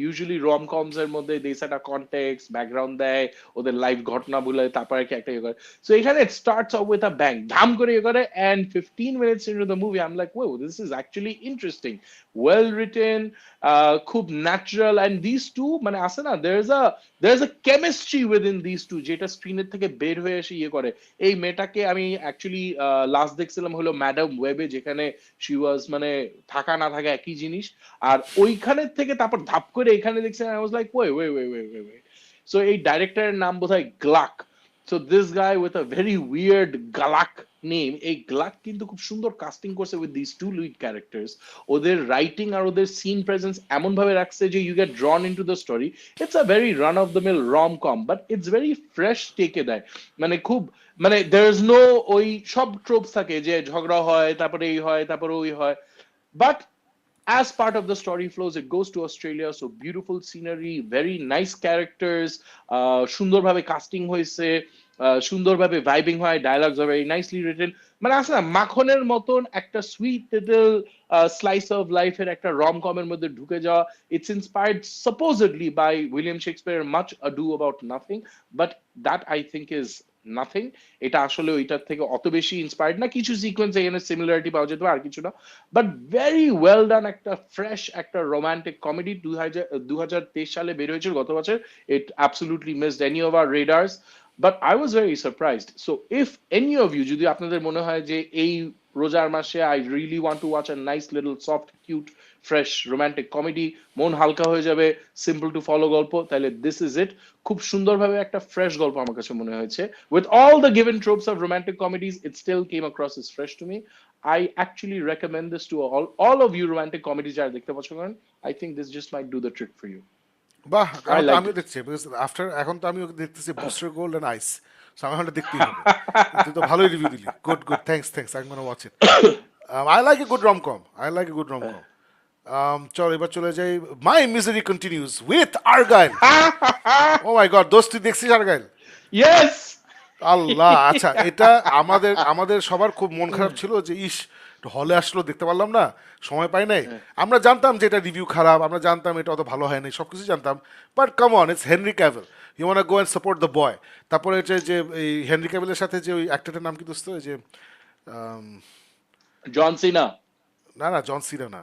usually rom-coms এর মধ্যে they set a context, background দেয়, ওদের লাইফ ঘটনা বলে তারপরে কি একটা ইয়ে করে। So এখানে it starts off with a bang, ধাম করে ইয়ে করে, and 15 minutes into the movie I'm like, whoa, this is actually interesting, well written, খুব natural, and these two মানে আছে না, there's a chemistry within these two যেটা স্ক্রিনের থেকে বের হয়ে এসে ইয়ে করে। এই মেয়েটাকে আমি অ্যাকচুয়ালি লাস্ট দেখছিলাম হলো ম্যাডাম ওয়েবে, যেখানে শি ওয়াজ মানে থাকা না থাকা একই জিনিস, আর ওইখানে থেকে তারপর ধাপ করে এখানে দেখছিলাম I was like way. So এই ডাইরেক্টরের নাম বোধহয় Gluck. So this guy with a very weird Gluck name, এই গ্লাক কিন্তু খুব সুন্দর কাস্টিং করছে with this two lead characters. ওদের রাইটিং আর ওদের সিন প্রেজেন্স এমন ভাবে রাখছে যে you get drawn into the story. It's a very run of the mill rom com, but it's very fresh টেকে দেয়। মানে খুব মানে there is no ওই সব ট্রোপস থাকে যে ঝগড়া হয় তারপরে এই হয় তারপরে ওই হয়, but as part of the story flows it goes to Australia, so beautiful scenery, very nice characters, সুন্দরভাবে কাস্টিং হয়েছে, সুন্দরভাবে ভাইবিং হয়, dialogues are very nicely written. মানে আসলে মাখনের মতন একটা সুইট লিটল স্লাইস অফ লাইফের একটা রম কমের মধ্যে ঢুকে যাওয়া। It's inspired supposedly by William Shakespeare Much Ado About Nothing, but that I think is nothing. এটা আসলে ওইটার থেকে অত বেশি ইন্সপায়ার্ড না, কিছু সিকোয়েন্স এখানে সিমিলারিটি পাওয়া যেত আর কিছু না, বাট ভেরি ওয়েল ডান একটা ফ্রেশ একটা রোমান্টিক কমেডি। 2023 সালে বের হয়েছিল গত বছর, it absolutely missed any of our radars. But I was very surprised. So if any of you, যদি আপনাদের মনে হয় যে এই রোজার মাসে I really want to watch a nice little soft, cute, fresh, romantic comedy, মন হালকা হয়ে যাবে, simple to follow গল্প, তাহলে this is it. খুব সুন্দরভাবে একটা fresh গল্প আমার কাছে মনে হয়েছে. With all the given tropes of romantic comedies, it still came across as fresh to me. I actually recommend this to all of you romantic comedies যারা দেখতে পছন্দ করেন. I think this just might do the trick for you. বাহ, I এখন তো liked আমিও it. দেখছি because after এখন তো আমিও দেখতেছি booster gold and ice, so আমার হলে দেখতেই হবে। তুই তো ভালোই রিভিউ দিলি, good good, thanks I am gonna watch it. I like a good romcom, I like a good romcom. চল এবার চলে যাই, my misery continues with Argylle. Oh my God, দোস্ত তুই দেখছিস আর্গাইল? Yes! আল্লাহ, আচ্ছা এটা আমাদের আমাদের সবার খুব মন খারাপ ছিল যে ইস হলে আসলো দেখতে পারলাম না, সময় পাই নাই। আমরা জানতাম যে এটা রিভিউ খারাপ, আমরা জানতাম এটা অত ভালো হয় নাই, সব কিছু জানতাম, but come on, it's Henry Cavill, you want go and support the boy. তারপরে হচ্ছে যে এই হেনরি ক্যাভিলের সাথে যে ওই অ্যাক্টরটার নাম কি দোস্ত, ওই যে John Cena. না না জন সিনা না,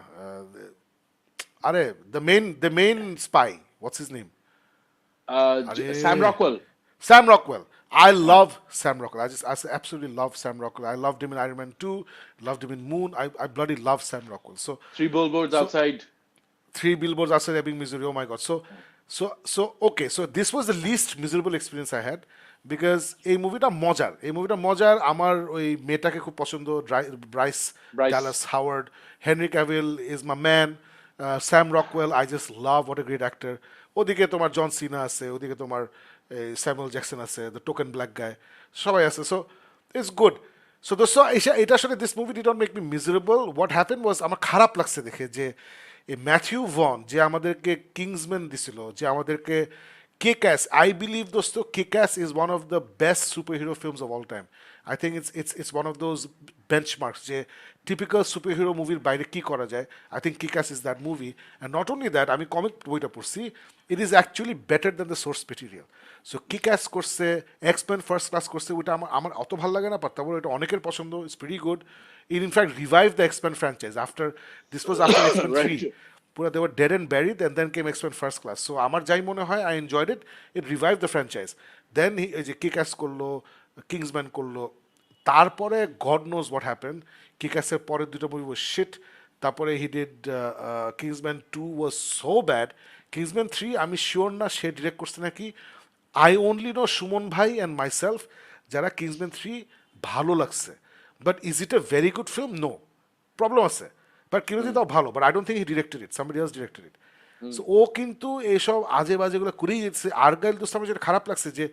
আরে the main spy, what's his name? Sam Rockwell. Sam Rockwell. I love Sam Rockwell. I absolutely love Sam Rockwell. I loved him in Iron Man 2, loved him in Moon. I bloody love Sam Rockwell. So, Three billboards outside. 3 billboards outside Ebbing, Missouri. Oh my God. So okay. So this was the least miserable experience I had because এই মুভিটা মজার আমার ওই মেয়েটাকে খুব পছন্দ, Bryce Bryce. Dallas Howard, Henry Cavill is my man, Sam Rockwell, I just love, what a great actor. ওদিকে তোমার জন সিনা আছে, ওদিকে তোমার স্যামুয়েল জ্যাকসন আছে, দ্য টোকেন ব্ল্যাক গায়, সবাই আছে। So it's good. সো দোস্ত এটা আসলে this movie did not make me miserable. What happen was, আমার খারাপ লাগছে দেখে যে এই ম্যাথিউ ভন যে আমাদেরকে কিংসম্যান দিছিল, যে আমাদেরকে কিক-অ্যাস, আই বিলিভ দোস্ত Kick-Ass is one of the best super hero films of all time. I think it's one of those benchmarks যে টিপিক্যাল সুপার হিরো মুভির বাইরে কী করা যায়। I think Kick-Ass is that movie, and not only that, আমি comic বইটা পড়ছি, it is actually better than the source material. So Kick-Ass করছে, এক্সপ্যান ফার্স্ট ক্লাস করছে, ওইটা আমার অত ভালো লাগে না, বাট তারপর এটা অনেকের পছন্দ, it's very good. In fact revived the X-Men franchise after this was after X-Men 3. Right. পুরো they were dead and buried, and then came X-Men First Class. So আমার যাই মনে হয় I enjoyed it. It revived the franchise. Then এই যে kick-as করলো, Kingsman করলো, তারপরে God knows what happened. কিক-অ্যাসের পরের দুটো মুভি was shit. তারপরে he did Kingsman 2 was so bad. Kingsman 3 আমি শিওর না সে ডিরেক্ট করছে নাকি। I only know সুমন ভাই and myself যারা কিংসম্যান 3 ভালো লাগছে। But is it a very good film? No. Problem আছে। বাট কিরতি তাও ভালো, but I don't think he directed it, somebody else directed it. So ও কিন্তু এইসব আজে বাজেগুলো করেই যেতেছে। আর্গাইল দোস্ত আমার যেটা খারাপ লাগছে যে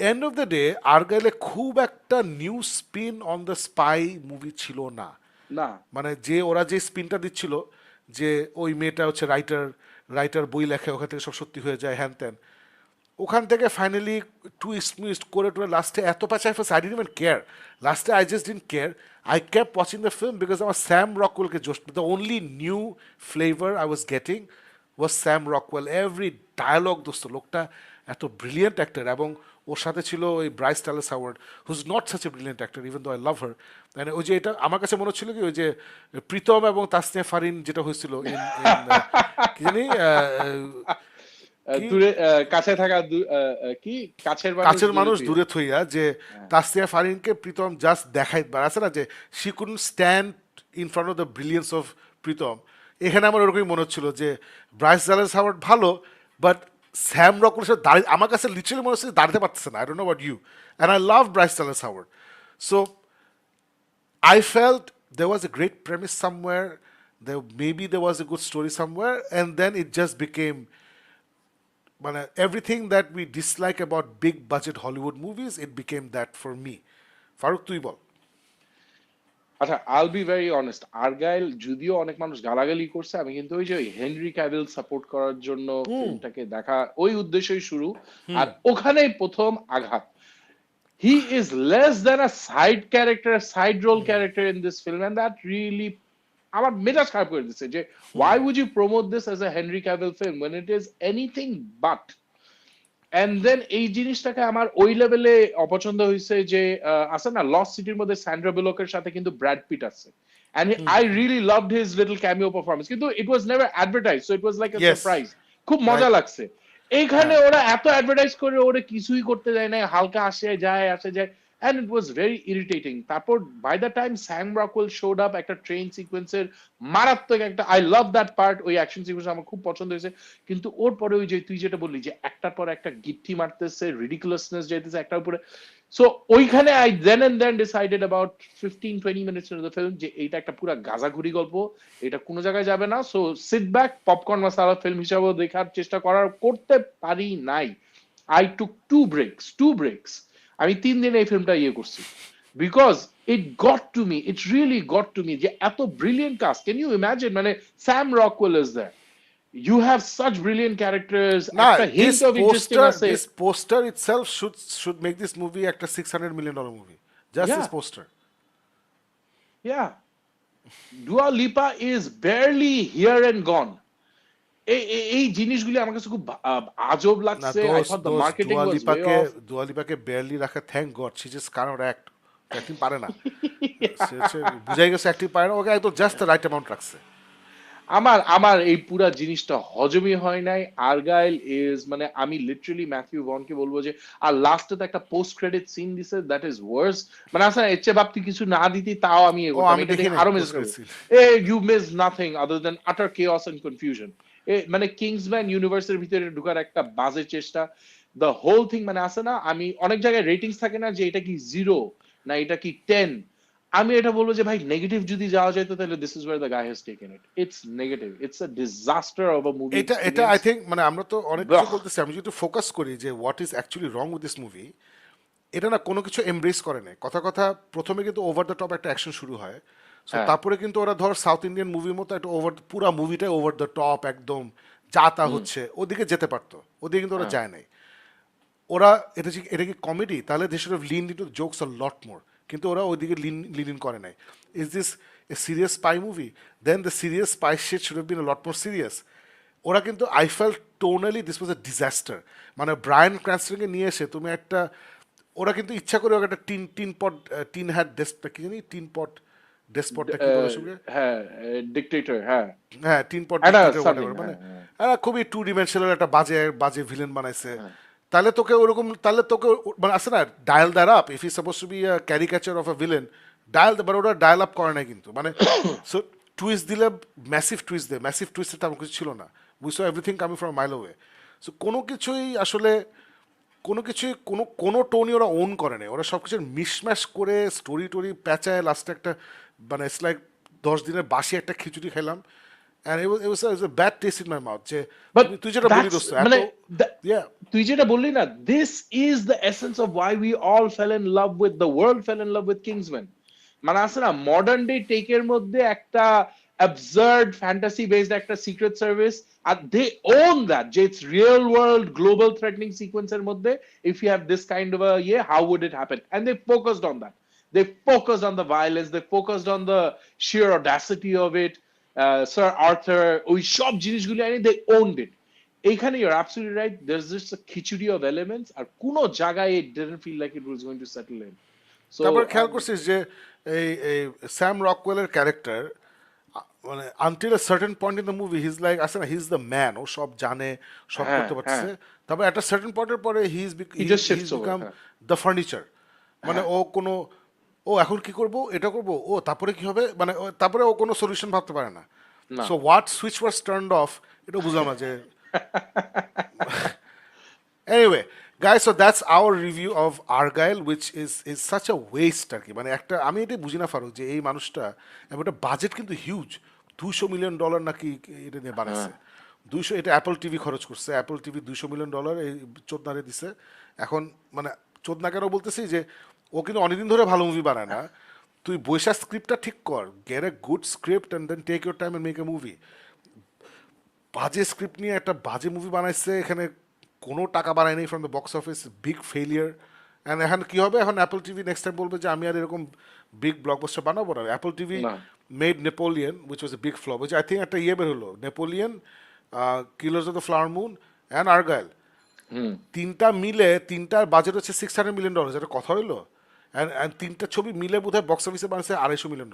এন্ড অফ দ্য ডে আর্গাইলে খুব একটা new spin on the spy movie ছিল না। না। মানে যে ওরা যে স্পিনটা দিচ্ছিল যে ওই মেয়েটা হচ্ছে রাইটার বই লেখে, ওখান থেকে সব সত্যি হয়ে যায়, হ্যান ত্যান, ওখান থেকে ফাইনালি টুইস্ট করে টোরে লাস্টে এত প্যাচাই ফেলছে, আই ডিডন্ট ইভেন কেয়ার। লাস্টে I just didn't care, I kept watching the film because আমার স্যাম রকওয়েলকে জোশ, the only new flavour I was getting was Sam Rockwell. Every dialogue দোস্ত, লোকটা এত ব্রিলিয়েন্ট অ্যাক্টর, এবং ওর সাথে ছিল ওই Bryce Dallas Howard who's not such a brilliant actor even though I love her. মানে ওই যে এটা আমার কাছে মনে হচ্ছিল কি ওই যে প্রীতম এবং তাসনিয়া ফারিন যেটা হয়েছিল কি জানি দূরে কাছে থাকা কি কাছের মানুষ দূরে থইয়া, যে তাসনিয়া ফারিনকে প্রীতম জাস্ট দেখাই আছে না যে she couldn't stand in front of the brilliance of Pritam. এখানে আমার ওরকমই মনে হচ্ছিল যে ব্রাইস ডালাস হাওয়ার্ড ভালো, বাট স্যাম রকওয়েলের সাথে দাঁড়িয়ে আমার কাছে লিটারালি মনে হচ্ছে দাঁড়াতে পারতেছে না। I don't know about you, and I love Bryce Dallas Howard. So I felt there was a great premise somewhere, maybe there was a good story somewhere, and then it just became মানে everything that we dislike about big budget Hollywood movies, it became that for me. Faruk তুই বল। আচ্ছা, I'll be very honest, আর্গাইল যদিও অনেক মানুষ গালাগালি করছে, আমি কিন্তু ওই যে ওই হেনরি ক্যাভিল সাপোর্ট করার জন্য ফিল্মটাকে দেখা, ওই উদ্দেশ্যই শুরু, আর ওখানেই প্রথম আঘাত। He is less than a side character, a side role character in this film, and that really আমার মেজাজ খারাপ করে দিচ্ছে যে why would you promote this as a Henry Cavill film when it is anything but. And then এই জিনিসটাকে আমার ওই লেভেলে অপছন্দ হয়েছে যে আছে না লস্ট সিটির মধ্যে স্যান্ড্রা বুলকের সাথে কিন্তু ব্র্যাড পিট আছে, and I really loved his little cameo performance, কিন্তু it was never advertised, so it was like a Yes. surprise, খুব মজা Right. লাগছে। এইখানে ওরা এত অ্যাডভার্টাইজ করে ওরা কিছুই করতে যায় না, হালকা আসে যায়, and it was very irritating. তারপর by the time Sam Rockwell showed up, একটা ট্রেন সিকোয়েন্সের মারাত্মক একটা, I love that part, ওই অ্যাকশন সিকোয়েন্স আমার খুব পছন্দ হয়েছে, কিন্তু ওর পরে ওই যে তুই যেটা বললি যে একটার পর একটা গিট্টি মারতেছে, রিডিকুলাসনেস যাইতেছে একটার উপরে, সো ওইখানে I then and then decided about 15-20 minutes into the film যে এইটা একটা পুরা গাজাঘুরি গল্প, এটা কোনো জায়গায় যাবে না, সো সিট ব্যাক, পপকর্ন মশালা ফিল্ম হিসাবেও দেখার চেষ্টা করতে পারি নাই। I took two breaks, আমি 3 দিনে এই ফিল্মটা ইয়ে করছি, because it got to me, it really got to me যে এত brilliant cast, can you imagine, মানে Sam Rockwell is there, you have such brilliant characters, না, একটা hint of interesting আছে, this poster itself should make this movie একটা $600 million movie, just Yeah. this poster. yeah, Dua Lipa is barely here and gone. এই জিনিসগুলি আমার কাছে খুব আজব না, লাগছে। I thought the marketing was way off. দুয়া লিপাকে barely রাখা, thank God, she just cannot act, acting পারে না, সে বুঝাই গেছে অ্যাক্টিং পারে না, ওকে একদম জাস্ট দ্য রাইট অ্যামাউন্ট রাখছে। আমার এই পুরা জিনিসটা হজমই হয় নাই। আর্গাইল ইজ, মানে আমি লিটারালি ম্যাথিউ ভনকে বলবো যে, আর লাস্টে তো একটা পোস্ট ক্রেডিট সিন দিছে, দ্যাট ইজ ওয়ার্স, মানে আসলে এর চেয়ে ভাবতি কিছু না দিতি তাও আমি আমি দেখি আরো মিস করছি। ইউ মিস নাথিং আদার দেন আটার কেওয়াস এন্ড কনফিউশন। মানে কিংসম্যান ইউনিভার্সের ভিতরে ঢোকার একটা বাজে চেষ্টা, দ্য হোল থিং, মানে আছে না, আমি অনেক জায়গায় রেটিংস থাকে না যে এটা কি 0 না এটা কি 10, আমি এটা বলবো যে ভাই নেগেটিভ যদি যাওয়া যায় তো তাহলে this is wire the guy has taken it, it's negative, it's a disaster of a movie. এটা আই থিঙ্ক, মানে আমরা তো অনেক কিছু বলতেছি, আমি যদি ফোকাস করি যে what is actually wrong with this movie, এটা না কোনো কিছু এমব্রেস করে না, কথা প্রথমে কিন্তু ওভার দ্য টপ একটা অ্যাকশন শুরু হয়, সো তারপরে কিন্তু ওরা ধর সাউথ ইন্ডিয়ান মুভির মতো একটা পুরা মুভিটাই ওভার দ্য টপ, একদম যা তা হচ্ছে, ওদিকে যেতে পারতো, ওদিকে কিন্তু ওরা যায় নাই। ওরা এটা কি কমেডি, তাহলে they should have leaned into jokes a lot more, কিন্তু ওরা ওইদিকে লিন ইন করে নাই। Is this a serious spy movie, then the serious spy shit should have been a lot more serious. ওরা কিন্তু I felt tonally this was a disaster, মানে Bryan ক্রানস্টনকে নিয়ে এসে তুমি একটা, ওরা কিন্তু ইচ্ছা করে ওকে একটা টিন হ্যাট ডেস্কটা কি জানি, ডেসপটটা কি বলে শুনে, হ্যাঁ ডিক্টেটর, হ্যাঁ হ্যাঁ টিন পট, মানে খুবই টু ডিমেনশনাল একটা বাজে ভিলেন বানাইছে। তাহলে তোকে মানে আছে না, dial that up, if is suppose two be a caricature of a villain, but ওটা ডায়াল আপ করে নাই কিন্তু, মানে সো টুইস্ট দিলে ম্যাসিভ টুইস্ট তেমন কিছু ছিল না, we so everything coming from mile way. So কোনো কিছুই আসলে কোনো টোনই ওরা ওন করে নাই, ওরা সব কিছুর মিশম্যাশ করে স্টোরি প্যাঁচায় লাস্টে একটা, মানে ইটস লাইক 10 দিনের বাসি একটা খিচুড়ি খেলাম, and it was a bad taste in my mouth যে তুই যেটা বলি দোস্ত, মানে yeah, তুই যেটা বললি না, this is the essence of why we all fail in love with the world, fail in love with Kingsman, মানে আছে না মডার্ন ডে টেকের মধ্যে একটা absurd fantasy based একটা সিক্রেট সার্ভিস, আর দে ওন দ্যাট যে it's real world global threatening সিকোয়েন্সের মধ্যে if you have this kind of a how would it happen, and they focused on that, they focused on the violence, they focused on the sheer audacity of it, Sir Arthur, ওই সব জিনিসগুলি আনি, they owned it. এইখানে you're absolutely right, there's just a khichuri of elements, আর কোনো জায়গায় it didn't feel like it was going to settle in. So তারপর খেয়াল করছিস যে এই স্যাম রকওয়েলের ক্যারেক্টার, মানে until a certain point in the movie he is like, আসলে he is the man, ও সব জানে, সব করতে পারছে, তারপর একটা সার্টেন পয়েন্টের পরে হি বিকাম দ্য ফার্নিচার, মানে ও এখন কি করব, এটা করব, ও তারপরে কি হবে, মানে তারপরে ও কোনো সলিউশন ভাবতে পারে না। So what switch was turned of, এটা বুঝলাম না যে। Anyway, guys, so that's our review of Argylle, which is such a waste আর কি, মানে একটা, আমি এটা বুঝি না ফারুক যে এই মানুষটা, এবং এটা বাজেট কিন্তু হিউজ, $200 মিলিয়ন নাকি এটা নিয়ে বানাইছে, 200, এটা অ্যাপল টিভি খরচ করছে, অ্যাপল টিভি $200 মিলিয়ন এই চোদনারে দিছে। এখন মানে চোদনা কেন বলতেছি যে ও কিন্তু অনেকদিন ধরে ভালো মুভি বানায় না, তুই বৈশা স্ক্রিপ্টটা ঠিক কর, get a good script and then take your time and make a movie. বাজে স্ক্রিপ্ট নিয়ে একটা বাজে মুভি বানাইছে, এখানে কোনো টাকা বানায়নি from the box office, big failure. And এখন কী হবে, এখন অ্যাপল টিভি নেক্সট টাইম বলবে যে আমি আর এরকম বিগ ব্লকবাস্টার বানাবো না। Apple TV made Napoleon which was a big flop, which I think একটা বের হলো, Napoleon, killers of the Flower moon and আর্গাইল, তিনটা মিলে তিনটার বাজেট হচ্ছে $600 মিলিয়ন, এটা কথা হইলো? অ্যান্ড তিনটা ছবি মিলে বোধ হয় বক্স অফিসে বানিয়েছে $250 মিলিয়ন।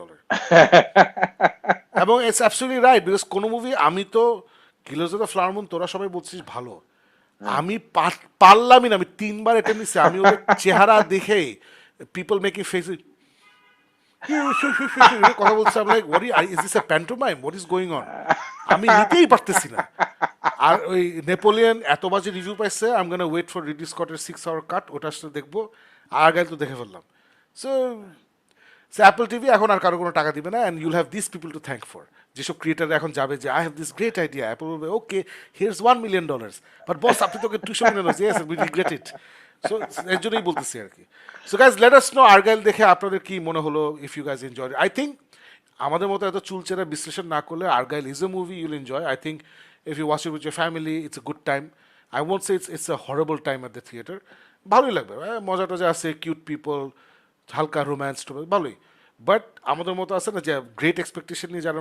এবং ইটস অ্যাবসলিউটলি রাইট, বিকজ কোনো মুভি, আমি তো killers of the Flower moon তোরা সবাই বলছিস ভালো, আমি পারলামই না, আমি 3বার অ্যাটেম্প নিছি, আমি ওদের চেহারা দেখে পিপল মেকিং ফেস কথা বলছে, আমি like what is this A pantomime, what is going on, আমি নিতেই পারতেছি না। আর ওই নেপোলিয়ন এত বাজে রিভিউ পাইছে, I am gonna wait for Ridley স্কটের 6 hour কাট, ওটা আসলে দেখবো। আর্গাইল তো দেখে ফেললাম। সো অ্যাপল টিভি এখন আর কারো কোনো টাকা দিবে না, and you'll have this people to thank for. যেসব ক্রিয়েটার এখন যাবে যে I have this great idea, Apple বলবে okay here's $1 million, but boss আপনি তোকে $200 million, yes we regret it. So এর জন্যই বলতেছি আর কি। So guys let us know Argylle দেখে আপনাদের কি মনে হলো, if you guys enjoy. I think আমাদের মতো এত চুলচেরা বিশ্লেষণ না করলে Argylle is a movie you'll enjoy. I think if you watch it with your family it's a good time. I won't say it's a horrible time at the theatre. ভালোই লাগবে, মজা টজা আছে, কিউট পিপল, হালকা romance টোম্যান্স ভালোই। But আমাদের মতো আছে না যে গ্রেট এক্সপেকটেশন নিয়ে যারা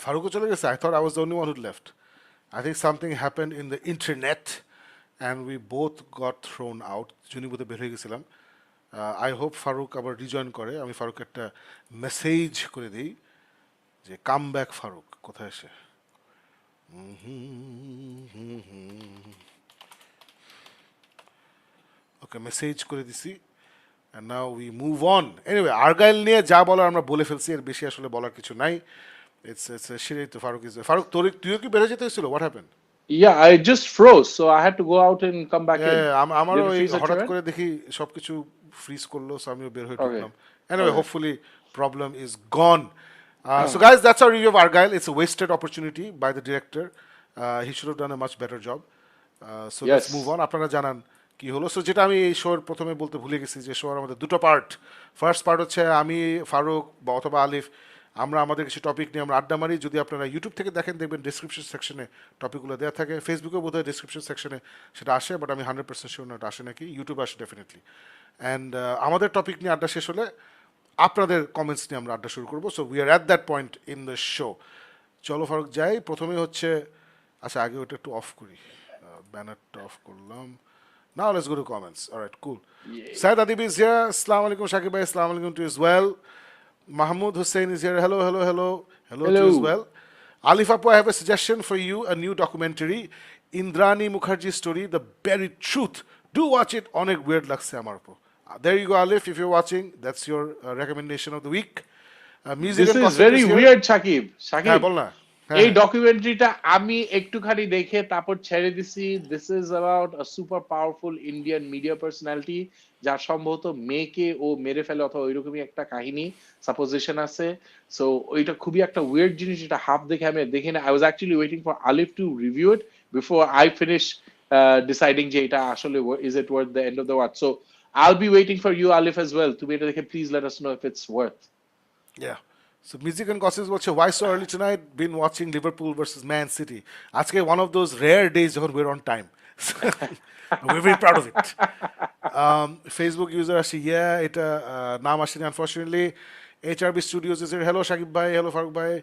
Farooq চলে গেছে? I thought I was the only one who left. I think something happened in the internet and we both got thrown out. জুনি বোধহয় বের হয়ে গেছিলাম। আই হোপ ফারুক আবার রিজয়েন করে। আমি ফারুক একটা মেসেজ করে দিই যে কাম ব্যাক ফারুক, কোথায় এসে ওকে মেসেজ করে দিছি। And now we move on. Anyway, আর্গাইল নিয়ে যা বলার আমরা বলে ফেলছি, এর বেশি আসলে বলার কিছু নাই। It's সেটাই তো ফারুক ইজ ফারুক, তুইও কি বেড়ে যেতে হয়েছিল? What happened? Yeah, I just froze, so I had to go out and come back in. আমারও Did it ওই freeze at হঠাৎ your end? করে দেখি সবকিছু ফ্রিজ করলো, সো আমিও বের হয়ে Okay. ঢুকলাম। Anyway, Okay. hopefully problem is gone. So guys, that's our review of Argylle. It's a wasted opportunity by the director. He should have done a much better job. So let's Yes. move on. আপনারা জানান কি হলো। So যেটা আমি এই শোর প্রথমে বলতে ভুলে গেছি যে শোর আমাদের দুটো পার্ট। ফার্স্ট পার্ট হচ্ছে আমি, ফারুক বা অথবা আলিফ, আমরা আমাদের কিছু টপিক নিয়ে আমরা আড্ডা মারি। যদি আপনারা ইউটিউব থেকে দেখেন দেখবেন ডিসক্রিপশন সেকশনে টপিকগুলো দেওয়া থাকে। ফেসবুকেও বোধহয় ডিসক্রিপশন সেকশনে সেটা আসে, বাট আমি 100% শিওর না এটা আসে নাকি। ইউটিউবে আসে ডেফিনেটলি। অ্যান্ড আমাদের টপিক নিয়ে আড্ডা শেষ হলে আপনাদের কমেন্টস নিয়ে আমরা আড্ডা শুরু করবো। So we are at that point in the show. চলো ফারুক যাই। প্রথমে হচ্ছে, আচ্ছা আগে ওটা একটু অফ করি, ব্যানারটা অফ করলাম। Now let's go to comments. All right, cool. Said Adib is here. Assalamu alaikum, Shakib bhai. Assalamu alaikum to you as well. Mahmoud Hussein is here. Hello, hello, hello. Hello to you as Hello. well. Alif Apu, I have a suggestion for you, a new documentary, Indrani Mukherjee's story, The Buried Truth. Do watch it. Onek weird lagse amar po. There you go, Alif. If you're watching, that's your recommendation of the week. Music This and is gossip very is here. weird, Shakib. হ্যাঁ Shakib, বল না। এই ডকুমেন্টারিটা আমি একটুখানি দেখে তারপর ছেড়ে দিছি। This is about a super powerful Indian media personality, যার সম্ভবত মেয়েকে ও মেরে ফেলে অথবা ওইরকমই একটা কাহিনী সাপোজিশন আছে। সো ওইটা খুবই একটা উইয়ার্ড জিনিস, এটা হাফ দেখে আমি দেখি না। I was actually waiting for Alif to review it before I finish deciding যে এটা আসলে is it worth the end of the watch. So I'll be waiting for you, Alif, as well. তুমি এটা দেখে please let us know if it's worth. Yeah. So music and gossip watch. Why so early tonight? Been watching Liverpool versus Man City. Aajke one of those rare days when we're on time. We're very proud of it. Facebook user ashi, yeah, এটা নাম আসেনি unfortunately. HRB Studios is here. Hello Shakib bhai, hello Farooq bhai.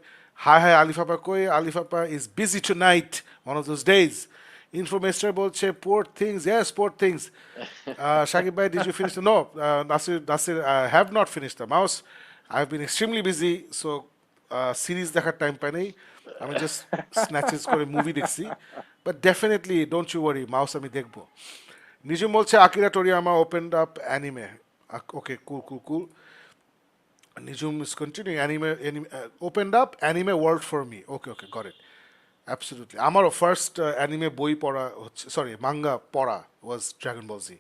Hi Alifapa koi. Alifapa is busy tonight. One of those days. Infomester bolche poor things. Yes, poor things. Shakib bhai, did you finish? No, Nasir, I have not finished the mouse. I've been extremely busy, so series দেখার time পাই নাই। আমি just snatches করে movie দেখছি, but definitely don't you worry, Mouse আমি দেখবো। নিজুম বলছে Akira Toriyama opened up anime. Okay, cool. Nijum is continuing anime opened up anime world for me. Okay, got it. Absolutely. আমারও ফার্স্ট অ্যানিমে বই পড়া হচ্ছে, sorry manga পড়া was Dragon Ball Z.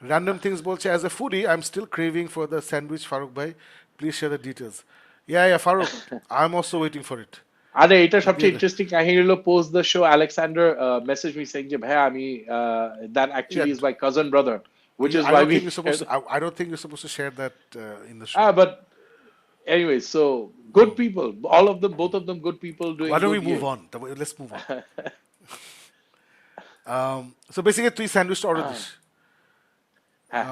Random things বলছে, as a foodie, I'm still craving for the sandwich, Farooq bhai. Please share the details. Yeah, Farooq. I'm also waiting for it. আরে এটা দিয়ে সবচেয়ে দে। Interesting কাহিনী হলো post the show Alexander message me saying যে ভাই আমি that Yeah, actually is my cousin brother which is I why don't we think you're supposed to, I don't think you're supposed to share that in the show. but anyway so good people, all of them, both of them good people doing Why don't we good move here. on? Let's move on. So basically তুই স্যান্ডউইচটা order দিস। হ্যাঁ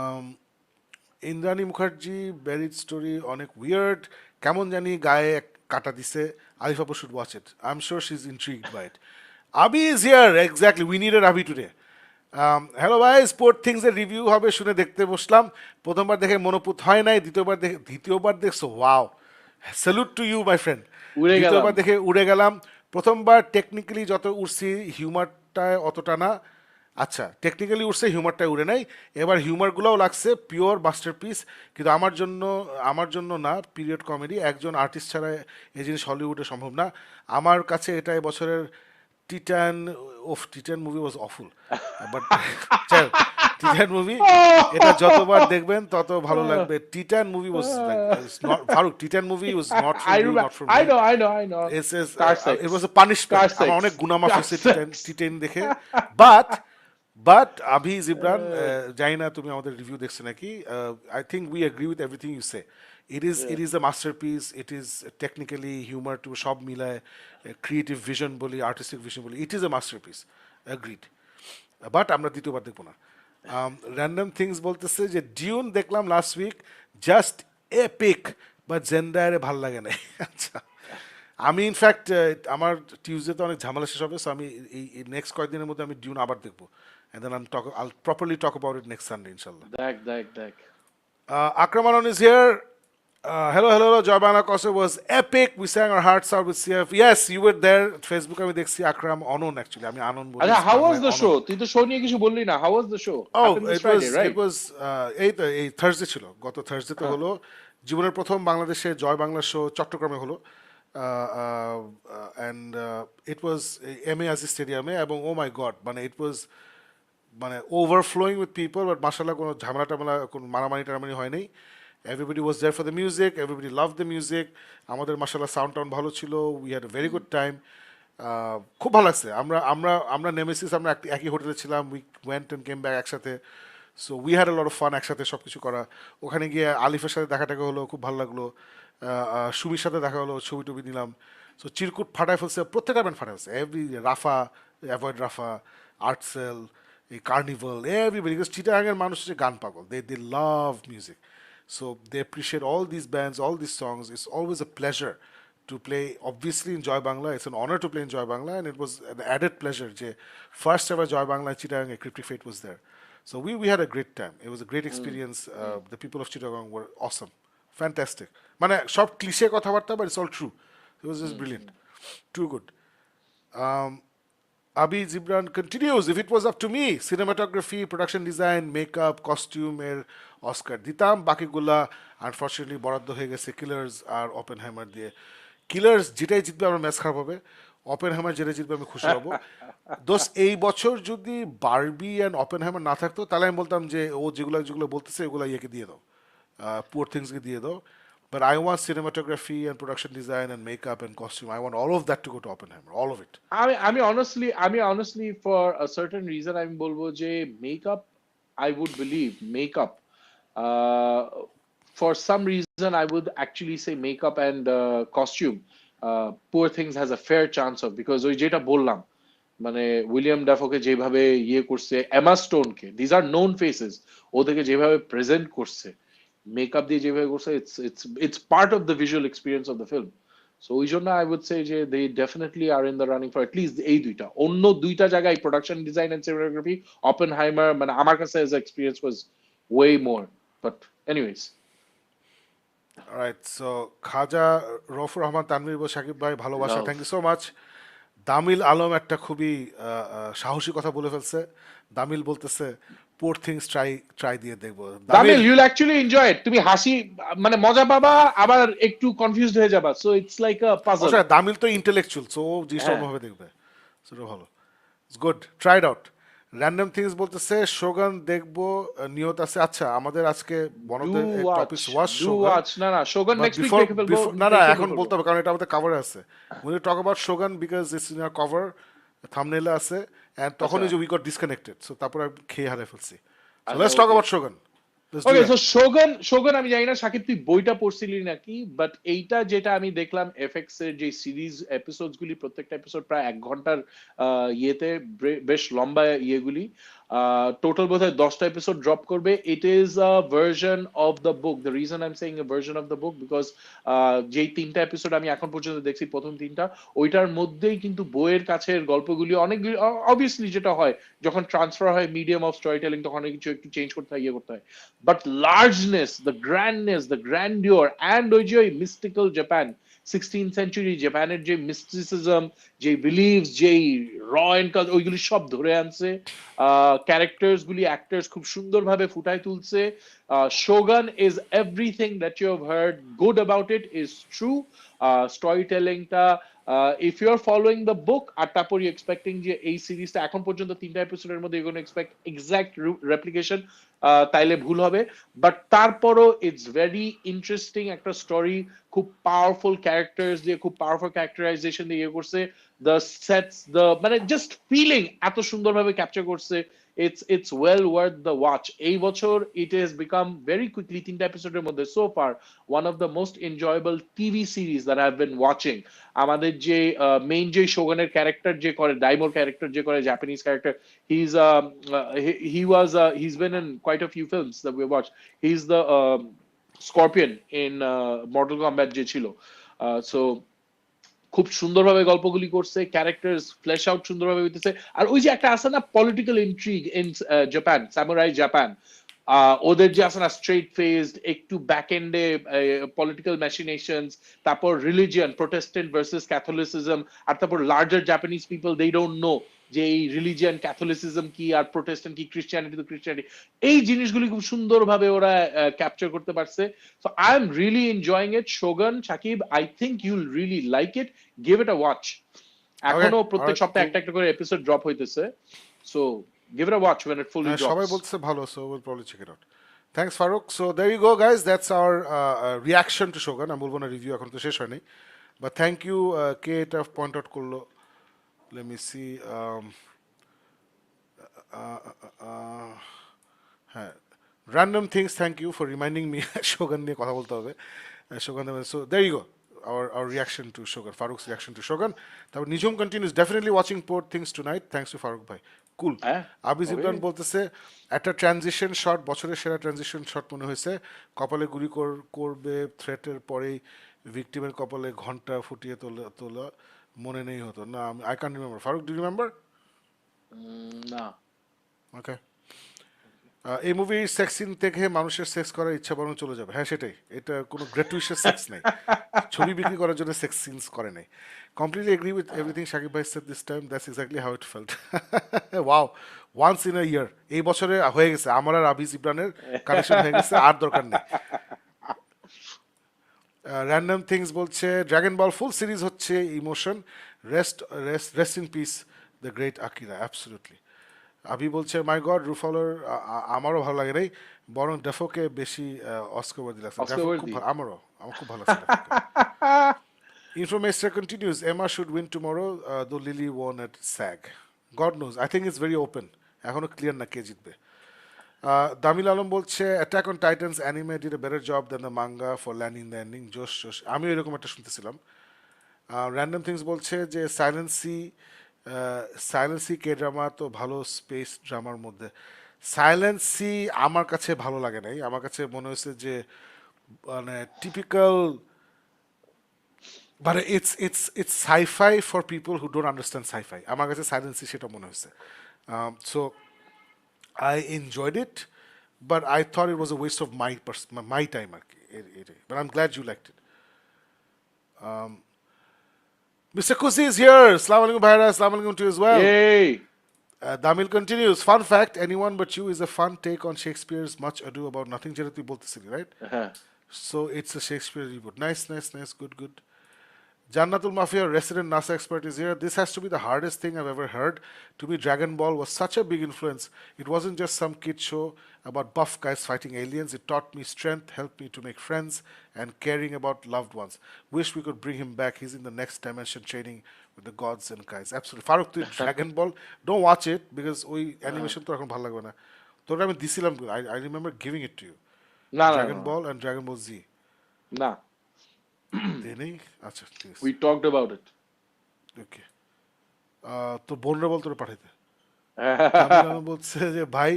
Indrani Mukherjee buried story অনেক weird, কেমন জানি গায়ে কাটা দিছে। আলিফ আপু should watch it, I am sure she is intrigued by it. Abi is here, exactly, we needed Abi today. Hello ভাই, স্পোর্ট থিংস এর রিভিউ হবে শুনে দেখতে বসলাম। প্রথমবার দেখে মনোপুত হয় নাই, দ্বিতীয়বার দেখছো, wow, salute to you my friend. উড়ে গেলাম। দ্বিতীয়বার দেখে উড়ে গেলাম। প্রথমবার টেকনিক্যালি যত উড়ছি হিউমারটায় অতটা না। আচ্ছা, টেকনিক্যালি উঠছে, হিউমারটাই উড়ে নাই। এবার হিউমারগুলোও লাগছে পিওর মাস্টারপিস, কিন্তু আমার জন্য না, পিরিয়ড কমেডি একজন আর্টিস্ট ছাড়া এই জিনিস হলিউডে সম্ভব না। আমার কাছে এটা এবছরের Titan Titan movie was awful, but Titan movie, এটা যতবার দেখবেন তত ভালো লাগবে। Titan movie was not, Faruk, Titan movie was not for I you, remember, not for I me. know, I know, I know. It was a punishment. Star আমার অনেক Sex. গুনামাফ হয়েছে Star Sex. টিটেন দেখে, বাট আভি জিবরান, জানি না তুমি আমাদের রিভিউ দেখছো নাকি, I think we agree with everything you say. It is a masterpiece, it is technically, humour টু সব মিলায়, ক্রিয়েটিভ ভিশন বলি, আর্টিস্টিক ভিশন বলি, it is a masterpiece, agreed. But আমরা দ্বিতীয়বার দেখবো না। র্যান্ডম থিংস বলতেছে যে ডিউন দেখলাম last week, just epic, but জেন্ডারে ভাল লাগে না। আচ্ছা, আমি ইনফ্যাক্ট আমার টিউসডেতে অনেক ঝামেলা শেষ হবে, সো আমি এই নেক্সট কয়েকদিনের মধ্যে আমি ডিউন আবার দেখবো, and then I'll properly talk about it next Sunday ইনশাল্লাহ। দেখ Akram Anon is here. Hello, Joy Bangla concert was epic. We sang our hearts out with CF. Yes, you were there. Facebook আমি দেখছি Akram Anon actually. আমি আনন বলি। আচ্ছা, how was the Anon. show? তুই তো show নিয়ে কিছু বললি না, how was the show? Oh, Happened this Friday, right? it was এই থার্সডে ছিল, গত থার্সডেতে হলো। জীবনের প্রথম বাংলাদেশে জয় বাংলা শো চট্টগ্রামে হলো, and it was M A Aziz স্টেডিয়ামে, এবং ও মাই গড, মানে ইট ওয়াজ মানে ওভারফ্লোয়িং উইথ পিপল, বাট মাসাল্লাহ কোনো ঝামেলা টামেলা, কোনো মারামারি টারামারি হয়নি। Everybody was there for the music, everybody love the music. আমাদের মাসাল্লাহ সাউন্ড টাউন ভালো ছিল, we had a very good time. খুব ভালো লাগছে। আমরা নেমেসিস, আমরা একই হোটেলে ছিলাম, we went and came back একসাথে। So we had a lot of fun একসাথে সব কিছু করা। ওখানে গিয়ে আলিফের সাথে দেখা টাকা হলো, খুব ভালো লাগলো। সুমির সাথে দেখা হলো, ছবি টবি নিলাম। সো চিরকুট ফাটায় ফেলছে, প্রত্যেকটা ব্যান্ড ফাটায় ফেলছে, এভরি রাফা, অ্যাভয়েড রাফা, আর্টসেল, এই কার্নিভাল, এভরিবডি, বিকজ চিটাগাংয়ের মানুষ হচ্ছে গান পাগল, they love music, so they appreciate all this bands, all this songs. It's always a pleasure to play, obviously, in Joy Bangla. It's an honor to play in Joy Bangla, and it was an added pleasure যে first ever Joy Bangla Chittagong, a Cryptic Fate was there. So we had a great time. It was a great experience. The people of Chittagong were awesome, fantastic. মানে সব cliche কথাবার্তা, but it's all true. It was just brilliant, too good. Abi Zibran continues, if it was up to me, cinematography, production design, makeup, costume এর Oscar দিতাম, বাকিগুলা unfortunately বরাদ্দ হয়ে গেছে killers আর Oppenheimer দিয়ে। Killers যেটাই জিতবে আমার ম্যাচ খারাপ হবে, ওপেনহাইমার যেটা জিতবে আমি খুশি হব। দোস্ত, এই বছর যদি বারবি অ্যান্ড ওপেনহাইমার না থাকতো, তাহলে আমি বলতাম যে ও যেগুলো বলতেছে ওগুলো ইয়েকে দিয়ে দাও, পুয়ার থিংসকে দিয়ে দাও। But I want cinematography and production design and makeup and costume. I want all of that to go to Oppenheimer, all of it. আমি honestly for a certain reason আমি বলবো যে makeup, I would believe makeup, uh, for some reason I would actually say makeup and costume, Poor Things has a fair chance of, because ওই যেটা বললাম, মানে William ড্যাফোকে যেভাবে ইয়ে করছে, এমা স্টোনকে, দিজ আর নোন ফেসেস, ওদেরকে যেভাবে প্রেজেন্ট করছে, মেকআপ দিয়ে যেভাবে করছে, it's part of the visual experience of the film. So ওই জন্য I would say যে they definitely are in the running for at least এই দুইটা। অন্য দুইটা জায়গায় production design and cinematography, Oppenheimer, মানে আমার কাছে as experience was way more. But anyways, all right, so খাজা রফুর রহমান তানভীর বল, শাকিব ভাই ভালোবাসা, Love. Thank you so much. Damil Alam একটা খুবই সাহসী কথা বলে ফেলছে। দামিল বলতেছে পোর থিংস ট্রাই দিয়ে দেখবো। Damil, you'll actually enjoy it. তুমি হাসি মানে মজা পাবা, আবার একটু কনফিউজড হয়ে যাবা, so it's like a puzzle. অবশ্যই দামিল তো ইন্টেলেকচুয়াল, সো ও জিনিসটা হ্যাঁ। অন্যভাবে দেখবে, সেটা ভালো। It's good, try it out. Random things বলতেছে শোগান দেখবো নিয়ত আছে। আচ্ছা, আমাদের আজকে one of do the watch, topics was do Shogun. Watch. না না, Shogun But next week before, দেখে ফেলবো, before, না দেখে এখন বের বলতে করবো। হবে কারণ এটা আমাদের কভারে আছে। We need to talk about Shogun because it's in our cover, thumbnail আছে, and তখন আচ্ছা ওই যে we got disconnected. So তারপর আমি খেয়ে হারিয়ে ফেলছি. So আচ্ছা, let's talk okay. about Shogun. Let's do okay, that. So Shogun, Shogun আমি জানি না সাকিব তুই বইটা পড়ছিলি নাকি, বাট এইটা যেটা আমি দেখলাম এফএক্স এর যে সিরিজ এপিসোডস গুলি, প্রত্যেকটা এপিসোড প্রায় 1 ঘন্টার ইয়েতে, বেশ লম্বা ইয়েগুলি। টোটাল বোধহয় 10টা এপিসোড ড্রপ করবে। It is a version of the book. The reason I am saying A version of the book because যেই 3টা এপিসোড আমি এখন পর্যন্ত দেখছি, প্রথম 3টা, ওইটার মধ্যেই কিন্তু বইয়ের কাছের গল্পগুলি অনেকগুলি, অবভিয়াসলি যেটা হয় যখন ট্রান্সফার হয় মিডিয়াম অফ স্টোরি টেলিং, তখন অনেক কিছু একটু চেঞ্জ করতে হয়, ইয়ে করতে হয়। But largeness, the grandness, the grandeur, and ওই যে ওই mystical Japan, 16th century জাপানের যে mysticism, যে beliefs, যে র এন্ড ওইগুলি সব ধরে আনছে। ক্যারেক্টার্স গুলি, অ্যাক্টার্স খুব সুন্দরভাবে ফুটায় তুলছে। Shogun is everything that you have heard good about it is true. Story টেলিংটা, if you are following the book, আর তারপর ইউ এক্সপেক্টিং যে এই সিরিজটা এখন পর্যন্ত 3টা এপিসোডের মধ্যে you gonna expect exact replication, তাইলে ভুল হবে। বাট তারপরও ইটস ভেরি ইন্টারেস্টিং একটা স্টোরি, খুব পাওয়ারফুল ক্যারেক্টার্স দিয়ে, খুব পাওয়ারফুল ক্যারেক্টারাইজেশন দিয়ে ইয়ে করছে। দ্য সেটস, দ্য মানে জাস্ট ফিলিং এত সুন্দরভাবে ক্যাপচার করছে। it's well worth the watch. এই বছর it has become very quickly, 3টা এপিসোডের মধ্যে so far one of the most enjoyable TV series that I've been watching. আমাদের যে মেইন যে শোগানের ক্যারেক্টার যে করে, ডাইমোর ক্যারেক্টার যে করে, Japanese character, he's he's been in quite a few films that we watched. He's the Scorpion in Mortal Kombat যে ছিল। So খুব সুন্দরভাবে গল্পগুলি করছে, ক্যারেক্টার্স ফ্ল্যাশ আউট সুন্দরভাবে হইতেছে। আর ওই যে একটা আছে না political intrigue in Japan, samurai Japan, ওদের যে আছে না স্ট্রেট ফেসড, একটু ব্যাক এন্ডে পলিটিক্যাল ম্যাশিনেশনস, তারপর রিলিজিয়ন, প্রোটেস্ট্যান্ট ভার্সেস ক্যাথলিসিজম, আর তারপর larger Japanese people they don't know যে এই রিলিজিয়ন ক্যাথলিসিজম কি আর প্রোটেস্ট্যান্ট কি, ক্রিশ্চিয়ানিটি তো ক্রিশ্চিয়ানিটি, এই জিনিসগুলি খুব সুন্দরভাবে ওরা ক্যাপচার করতে পারছে। So I am really enjoying it. Shogun, Sakib, I think you'll really like it, give it a watch. Okay, এখনো all প্রত্যেক right, সপ্তাহে cool. একটা একটা করে এপিসোড ড্রপ হইতেছে, so give it a watch when it fully সবাই drops. বলছে ভালো, so we'll probably check it out. Thanks, Farooq. So there you go, guys. That's our reaction to Shogun. আমি বলবো না রিভিউ, এখন তো শেষ হয়নি। But thank you, কে এটা পয়েন্ট আউট করলো। Let me see. হ্যাঁ, random things, thank you for reminding me Shogun নিয়ে কথা বলতে হবে। Shogun, so there you go, our reaction to Shogun, Farooq's reaction to Shogun. তারপর নিজম continues, definitely watching Poor Things tonight, thanks to Farooq ভাই, কুল। হ্যাঁ, আবিজ ওকে। ইমরান বলতেছে একটা ট্রানজিশন শট, বছরের সেরা ট্রানজিশন শট মনে হয়েছে, কপালে গুলি করবে থ্রেটের পরেই ভিকটিমের কপালে ঘন্টা ফুটিয়ে তোলা তোলা মনে নেই হতো না। I can remember. Faruk, do remember? না। ওকে। এই মুভির সেক্স সিন থেকে মানুষের সেক্স করার ইচ্ছা বরং চলে যাবে। হ্যাঁ, সেটাই, এটা কোনো গ্র্যাটুইশাস সেক্স নেই, ছবি বিক্রি করার জন্য সেক্স সিনস করে নাই। Completely agree with everything Shakib ভাই said this time, that's exactly how it felt. Wow, once in a year, এই বছরে হয়ে গেছে আমার আর আবিজ ইমরানের কানেকশন হয়ে গেছে, আর দরকার নেই। র্যান্ডম থিংস বলছে ড্রাগন বল ফুল সিরিজ হচ্ছে emotion, rest in peace the great Akira, absolutely. আবি বলছে মাই গড, রুফলার আমারও ভালো লাগে নাই, বরং ডেফোকে বেশি অস্কার ওয়ার্দি লাগছে। অস্কার ডেফো খুব ওয়ার্দি। ভালো, আমার খুব ভালো লাগছে ডেফোকে। Information continues. Emma should win tomorrow, though Lily won at SAG. God knows. I think it's very open. এখনো ক্লিয়ার না কে জিতবে। দামিল আলম বলছে attack on Titans anime did a better job than the manga for landing the ending. জোশ জোশ, আমিও এরকম একটা শুনতেছিলাম। Random things বলছে যে সাইলেন্সি কে ড্রামা তো ভালো স্পেস ড্রামার মধ্যে। সাইলেন্সি আমার কাছে ভালো লাগে নাই, আমার কাছে মনে হয়েছে যে মানে typical, but it's sci-fi for people who don't understand sci-fi. আমার কাছে সাইলেন্সি সেটা মনে হয়েছে। So I enjoyed it, but I thought it was a waste of my time আর কি। But I'm glad you liked it. Mr. Kusi is here. Assalamu alaikum bhaira. Assalamu alaikum to you as well. Yay! Damil continues. Fun fact: anyone but you is a fun take on Shakespeare's Much Ado About Nothing. যেটা তুই বলতেছিলি, right? হ্যাঁ। So it's a Shakespeare reboot. Nice. Good. Jannatul Mafia, resident NASA expert, is here. This has to be the hardest thing I've ever heard. To me, Dragon Ball was such a big influence. It wasn't just some kid show about buff guys fighting aliens. It taught me strength, helped me to make friends, and caring about loved ones. Wish we could bring him back. He's in the next dimension training with the gods and guys. Absolutely. Farooq, তুই Dragon Ball, don't watch it because ওই animation তো এখন ভালো লাগবে না। তোর আমি দিছিলাম, I remember giving it to you. না না Dragon না Ball and Dragon Ball Z. না, দেনেই আচ্ছা ঠিক আছে we talked about it. ওকে তোর বোনরা বল তোর পাঠাইতে তামিল নানু বলছে যে ভাই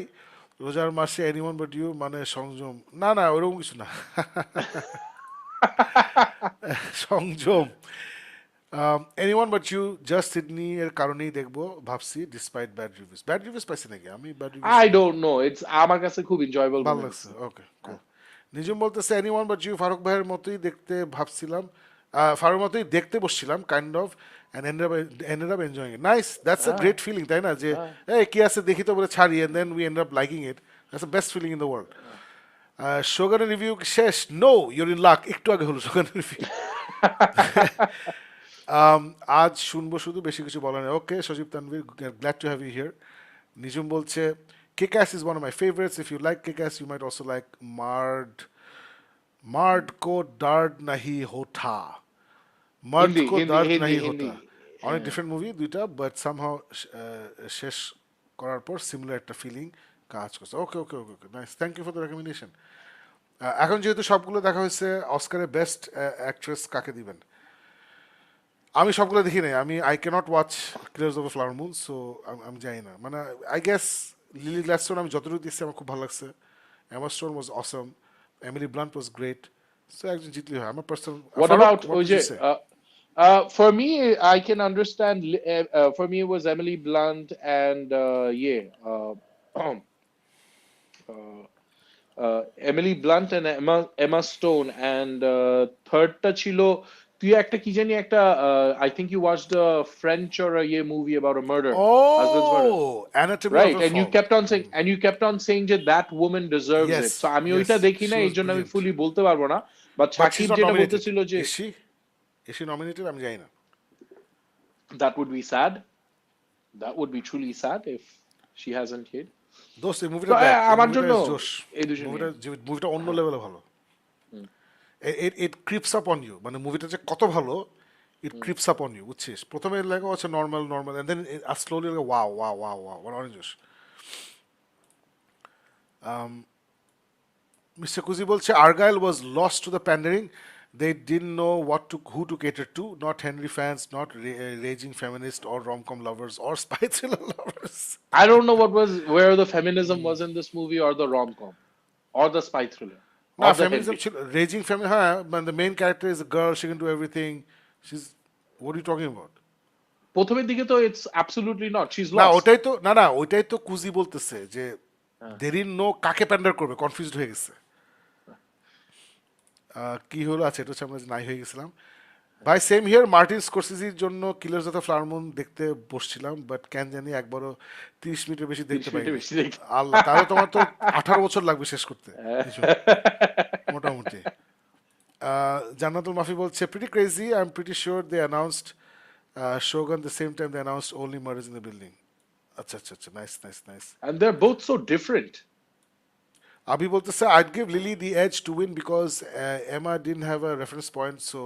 রোজার মাসে এনিওয়ান বাট ইউ মানে সংযম না না ওরকম কিছু না সংযম anyone but you just Sydney এর কারণেই দেখবো ভাবছি ডিসপাইট ব্যাড রিভিউজ পাইছি নাকি আমি bad reviews I don't know, it's আমার কাছে খুব enjoyable ভালো মনে লাগছে হচ্ছে। ওকে কুল নিজম বলতেছে এনিওয়ান বাট ইউ ফারুক ভাইয়ের মতোই দেখতে ভাবছিলাম ফারুক মতোই দেখতে বসছিলাম kind of and ended up enjoying it. Nice. That's a great feeling, তাই না যে এই কি আছে দেখি তো বলে ছাড়ি and then we end up liking it. That's the best feeling in the world. Shogun review শেষ নো ইউর ইন লাক একটু আগে হলো Shogun রিভিউ আজ শুনবো শুধু বেশি কিছু বলা নেই okay Sajib Tanvir glad to have you here Nijum বলছে Kick-Ass is one of my favorites. If you like Kick-Ass, you might also like Mard ko dard nahi hota. Mard Hindi, ko Hindi, dard Hindi, nahi Hindi. hota. অনেক different movie দুইটা but somehow শেষ করার পর similar একটা feeling কাজ করছে okay okay okay okay nice thank you for the recommendation এখন যেহেতু সবগুলো দেখা হয়েছে অস্কারে বেস্ট অ্যাক্ট্রেস কাকে দিবেন আমি সবগুলো দেখি নাই আমি I can't watch Killers of the Flower Moon so আমি জানি না মানে আই গেস লিলি গ্ল্যাডস্টোন আমি যতটুকু দেখছি আমার খুব ভালো লাগছে এমা stone was Assam Emily blunt was great so একজন জিতলি হয় আমার পার্সোনাল What about ওই যে for me I can understand for me it was Emily Blunt and Emily Blunt and Emma Stone and third টা ছিল তুই একটা কি জানি একটা I think you watched a French or a movie about a murder, husband's murder, Oh, Anatomy right? of a And you Fall. kept on saying that that woman deserves Yes, it. So আমি yes, ওইটা দেখি না she was এই জন্য আমি brilliant. ফুলি বলতে পারবো না, but But she's Shakib not যেটা nominated. বলতেছিল যে Is she? Is she nominated? আমি জানি না। that would be sad, that would be truly sad if she hasn't hit. দোস্ত এই তো মুভিটা দেখ আমার জন্য জোশ এই দুজন মুভিটা অন্য লেভেলে ভালো it creeps up on you মানে মুভিটা যে কত ভালো it creeps up on you বুঝছিস প্রথমে লাগে হচ্ছে normal normal and then slowly লাগে ওয়াও ওয়াও ওয়াও ওয়াও অনেক জোশ Mr. Kuzi বলছে Argylle was lost to the pandering. They didn't know who to cater to. Not Henry fans, not raging feminists or rom-com lovers or spy thriller lovers. I don't know where the feminism was in this movie or the rom-com or the spy thriller No, or the feminism, Henry. raging feminism. Huh? But the main character is a girl. She can do everything. She's. What are you talking about? প্রথমের দিকে তো it's absolutely not, she's না lost. ওইটাই তো কুজি বলতেছে যে দেরি no কাকে প্যান্ডার করবে কনফিউজড হয়ে গেছে কি হলো আছে এটা হচ্ছে আমরা নাই হয়ে গেছিলাম ভাই সেম হিয়ার মার্টিন স্কোরসেজির জন্য killers of the Flower moon দেখতে বসছিলাম বাট কেন জানি একবারও 30 মিনিটের বেশি দেখতে 30 পাই মিনিটের বেশি দেখতে। আল্লাহ তাহলে তোমার তো 18 বছর লাগবে শেষ করতে মোটামুটি জান্নাতুল মাফি বলছে pretty crazy I'm pretty sure they announced Shogun the same time they announced only murders in the building আচ্ছা আচ্ছা আচ্ছা nice And they're both so different. Abhi বলতেছে I'd give Lily the edge to win because Emma didn't have a reference point so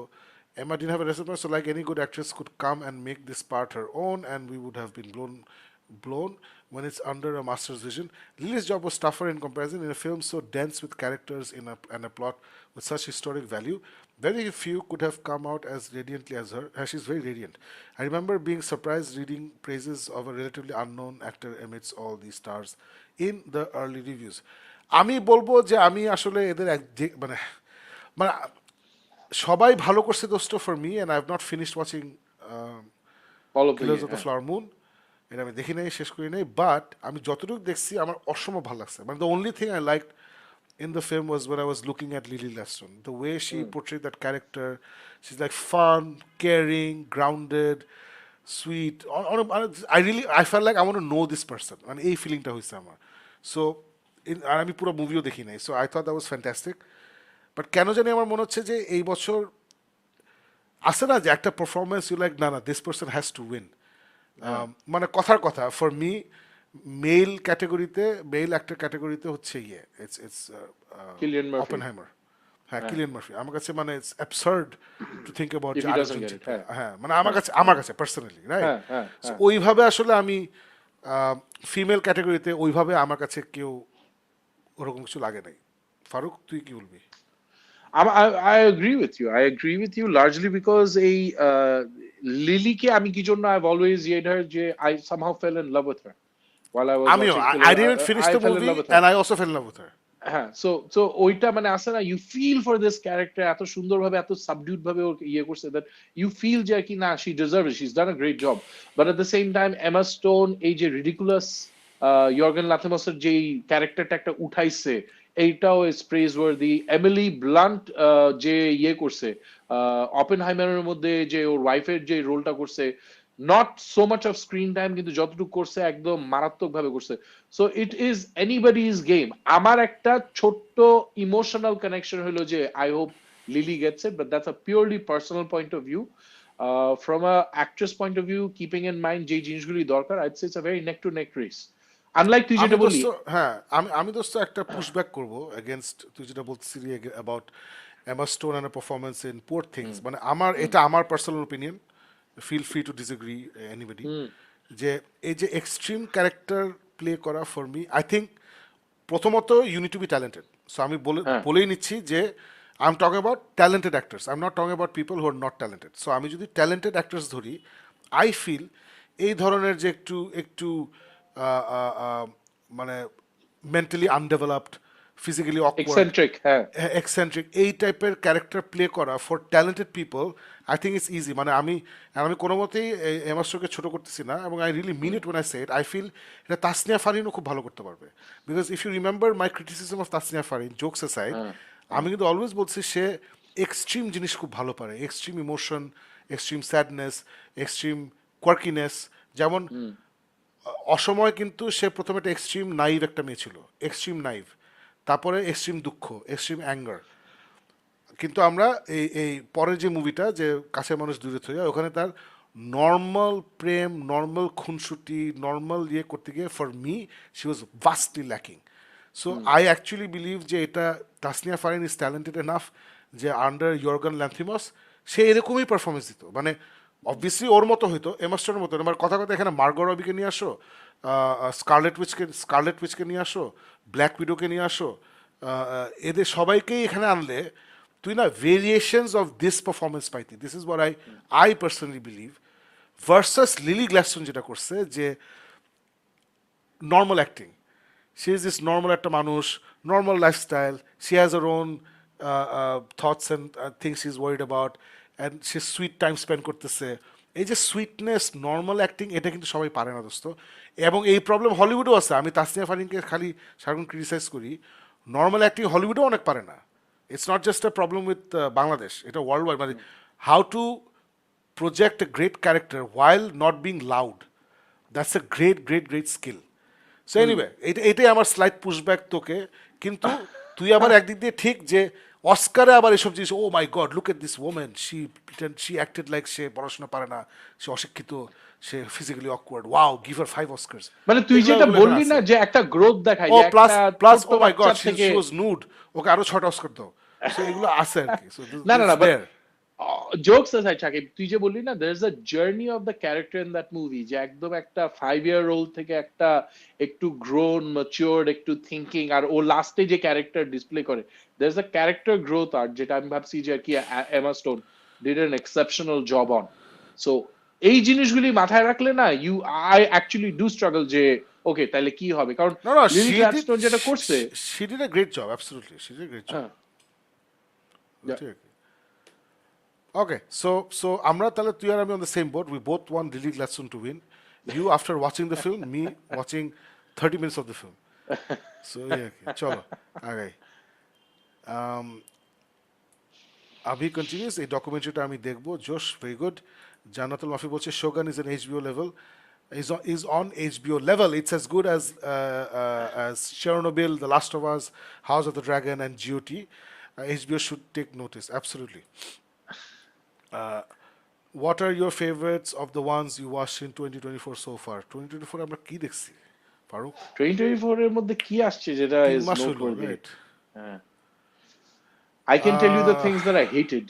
like any good actress could come and make this part her own and we would have been blown when it's under a master's vision. Lily's job was tougher in comparison in a film so dense with characters and a plot with such historic value. Very few could have come out as radiantly as her. She's very radiant. I remember being surprised reading praises of a relatively unknown actor amidst all these stars in the early reviews. আমি বলবো যে আমি আসলে এদের মানে মানে সবাই ভালো করছে দোস্ত for me and I have not finished watching All of Killers of the the Flower Moon এটা আমি দেখি নাই শেষ করি নাই বাট আমি যতটুকু দেখছি আমার অসম্ভব ভালো লাগছে মানে the only thing I like in the film was when I was looking at Lily Leston. The way she portrayed that character, she's like fun, caring, grounded, sweet. I felt like I want to know this person. And এই ফিলিংটা হয়েছে আমার so আর আমি পুরো মুভিও দেখি নাই so I thought that was fantastic but কেন জানি আমার মনে হচ্ছে যে এই বছর আছে না যে একটা পারফরমেন্স ইউ লাইক না না this person has to win. মানে কথার কথা ফর মি মেল ক্যাটাগরিতে মেল অ্যাক্টর ক্যাটাগরিতে হচ্ছে ইটস ইটস কিলিয়ান মার্ফি, অপেনহাইমার। হ্যাঁ, হ্যাঁ, কিলিয়ান মার্ফি আমার কাছে মানে it's absurd to think about if যে হি আরেকজন ডাজন্ট গেট ইট, জিতবে। হ্যাঁ, হ্যাঁ মানে হ্যাঁ, আমার কাছে পার্সোনালি রাইট। হ্যাঁ, হ্যাঁ, সো হ্যাঁ। ওইভাবে আসলে আমি ফিমেল ক্যাটাগরিতে ওইভাবে আমার কাছে কেউ ওরকম কিছু লাগে নাই। ফারুক তুই কি বলবি? I agree with you. I agree with you largely because এই লিলিকে আমি কি জন্য I've always yelled her যে I somehow fell in love with her while I was আমিও watching I Pillar. Didn't finish I the fell in movie love with her. And I also fell in love with her. হ্যাঁ, so ওইটা মানে আছে না, you feel for this character, এত সুন্দরভাবে এত subdued ভাবে ওর ইয়ে করছে দ্যাট ইউ ফিল যে কি না she deserve it, she is done a great job. But at the same time Emma stone এই যে রিডিকুলাস ইয়র্গেন লাথিমসের যেই ক্যারেক্টারটা একটা উঠাইছে, এইটাও is praiseworthy. Emily Blunt যে ইয়ে করছে অপেনহাইমারের মধ্যে যে ওর ওয়াইফের যে রোলটা করছে, not so much of screen time কিন্তু যতটুকু করছে একদম মারাত্মক ভাবে করছে। So it is anybody's game. আমার একটা ছোট্ট ইমোশনাল কানেকশন হলো যে I hope Lily gets it, but that's a purely personal point of view. From a actress point of view, keeping in mind যে জিনিসগুলি দরকার, I'd say it's a very neck to neck race. Unlike তুই আমি যেটা বললি, দোস্ত হ্যাঁ আমি দোস্ত একটা পুশব্যাক করবো এগেনস্ট তুই যেটা বলছিলি about Emma Stone and performance in Poor Things. মানে এটা আমার personal opinion, feel free to disagree anybody, যে এই যে এক্সট্রিম ক্যারেক্টার প্লে করা ফর মি আই থিঙ্ক প্রথমত you need to be talented. So আমি হ্যাঁ, বলেই নিচ্ছি যে I am talking about talented actors, I am not talking about people who are not talented. So আমি যদি ট্যালেন্টেড অ্যাক্টার্স ধরি, আই ফিল এই ধরনের যে একটু একটু আহ, আহ, আহ, মানে mentally undeveloped, physically awkward, eccentric, হ্যাঁ, এক্সেন্ট্রিক এই টাইপের ক্যারেক্টার প্লে করা for talented people I think it's easy. মানে আমি কোনো মতেই এমা স্টোনকে ছোটো করতেছি না, এবং I really mean it when I say it. I feel এটা তাসনিয়া ফারিনও খুব ভালো করতে পারবে, because if you remember my criticism of Tasnia Farin, jokes aside, হ্যাঁ, আমি কিন্তু অলওয়েজ বলছি সে এক্সট্রিম জিনিস খুব ভালো পারে, extreme emotion, extreme sadness, extreme quirkiness. যেমন অসময় কিন্তু সে প্রথমে একটা এক্সট্রিম নাইভ একটা মেয়ে ছিল, এক্সট্রিম নাইভ, তারপরে এক্সট্রিম দুঃখ, এক্সট্রিম অ্যাঙ্গার। কিন্তু আমরা এই পরের যে মুভিটা যে কাছের মানুষ দূরে থেকে যায়, ওখানে তার নর্মাল প্রেম, নর্মাল খুনসুটি, নর্মাল ইয়ে করতে গিয়ে for me she was vastly lacking. So I actually believe যে এটা Tasnia Farin is talented enough যে আন্ডার ইয়র্গান ল্যান্থিমস সে এরকমই পারফরমেন্স দিত। মানে অবভিয়াসলি ওর মতো হইতো, এমাস্টারের মতো। আমার কথা কথা এখানে মার্গো রবিকে নিয়ে আসো, স্কারলেট উইচকে নিয়ে আসো, ব্ল্যাক উইডোকে নিয়ে আসো, এদের সবাইকেই এখানে আনলে তুই না ভেরিয়েশনস অফ দিস পারফরমেন্স পাইতি। This is what I personally believe. Versus Lily Gladstone যেটা করছে যে normal acting, she is this normal একটা মানুষ, normal lifestyle, she has her own thoughts and things is worried about, and সে sweet time spend করতেছে। এই যে sweetness, normal acting, এটা কিন্তু সবাই পারে না দোস্ত। এবং এই প্রবলেম হলিউডেও আছে। আমি তাসনিয়া ফারিনকে খালি সারাক্ষণ ক্রিটিসাইজ করি, নর্মাল অ্যাক্টিং হলিউডেও অনেক পারে না। It's not just a problem with Bangladesh, এটা ওয়ার্ল্ড ওয়াইড। মানে how to project a great character while not being loud, that's a great skill. So anyway এটাই আমার স্লাইড পুশব্যাক তোকে। কিন্তু তুই আবার একদিক দিয়ে ঠিক যে অস্কারে আবার এসব জিনিস, oh my God look at this women, she acted like সে পড়াশোনা পারে না, সে অশিক্ষিত, সে physically awkward, wow give her 5 Oscars. মানে তুই যেটা বললি না যে একটা গ্রোথ দেখায়, ও যে প্লাস একটা প্লাস ছোট্ট ও মাই গড বাচ্চা থেকে, শি ওয়াজ নুড, ওকে আরো 6টা অস্কার দাও। সো এগুলো আছে আর কি। সো না না দিস না, but there. Jokes aside, Shakib, তুই যে বললি না there is a journey of the character in that movie, যে একদম একটা 5-year-old থেকে একটা একটু grown matured একটু thinking, আর ও লাস্টে যে ক্যারেক্টার ডিসপ্লে করে, there is a character growth arc যেটা আমি ভাবছি যে আর কি এমা stone did an exceptional job on. So এই জিনিসগুলি মাথায় রাখলে না, I actually do struggle যে ওকে তাহলে কি হবে, কারণ No, লিলি গ্ল্যাডস্টোন যেটা করছে, she did a great job, absolutely. She did a great job. হ্যাঁ, yeah. ঠিক। Okay, so আমরা তাহলে তুই আর আমি on the same boat. We both want Lily Gladstone to win. You after watching the film, me watching 30 minutes of the film. So yeah, okay. চলো আগাই। Avi continuous, এই ডকুমেন্টারিটা আমি দেখবো। জোশ, ভেরি গুড। জান্নাতুল মাফি বলছে Shogun is an HBO level, is on HBO level. It's as good as Chernobyl, The Last of Us, House of the Dragon, and GOT. HBO should take notice. Absolutely. What are your favorites of the ones you watched in 2024 so far? 2024 আমরা কি দেখছি ফারুক? 2024 এর মধ্যে কি আসছে যেটা 3 is মাস হলো, noteworthy? Right? হ্যাঁ। I can tell you the things that I hated.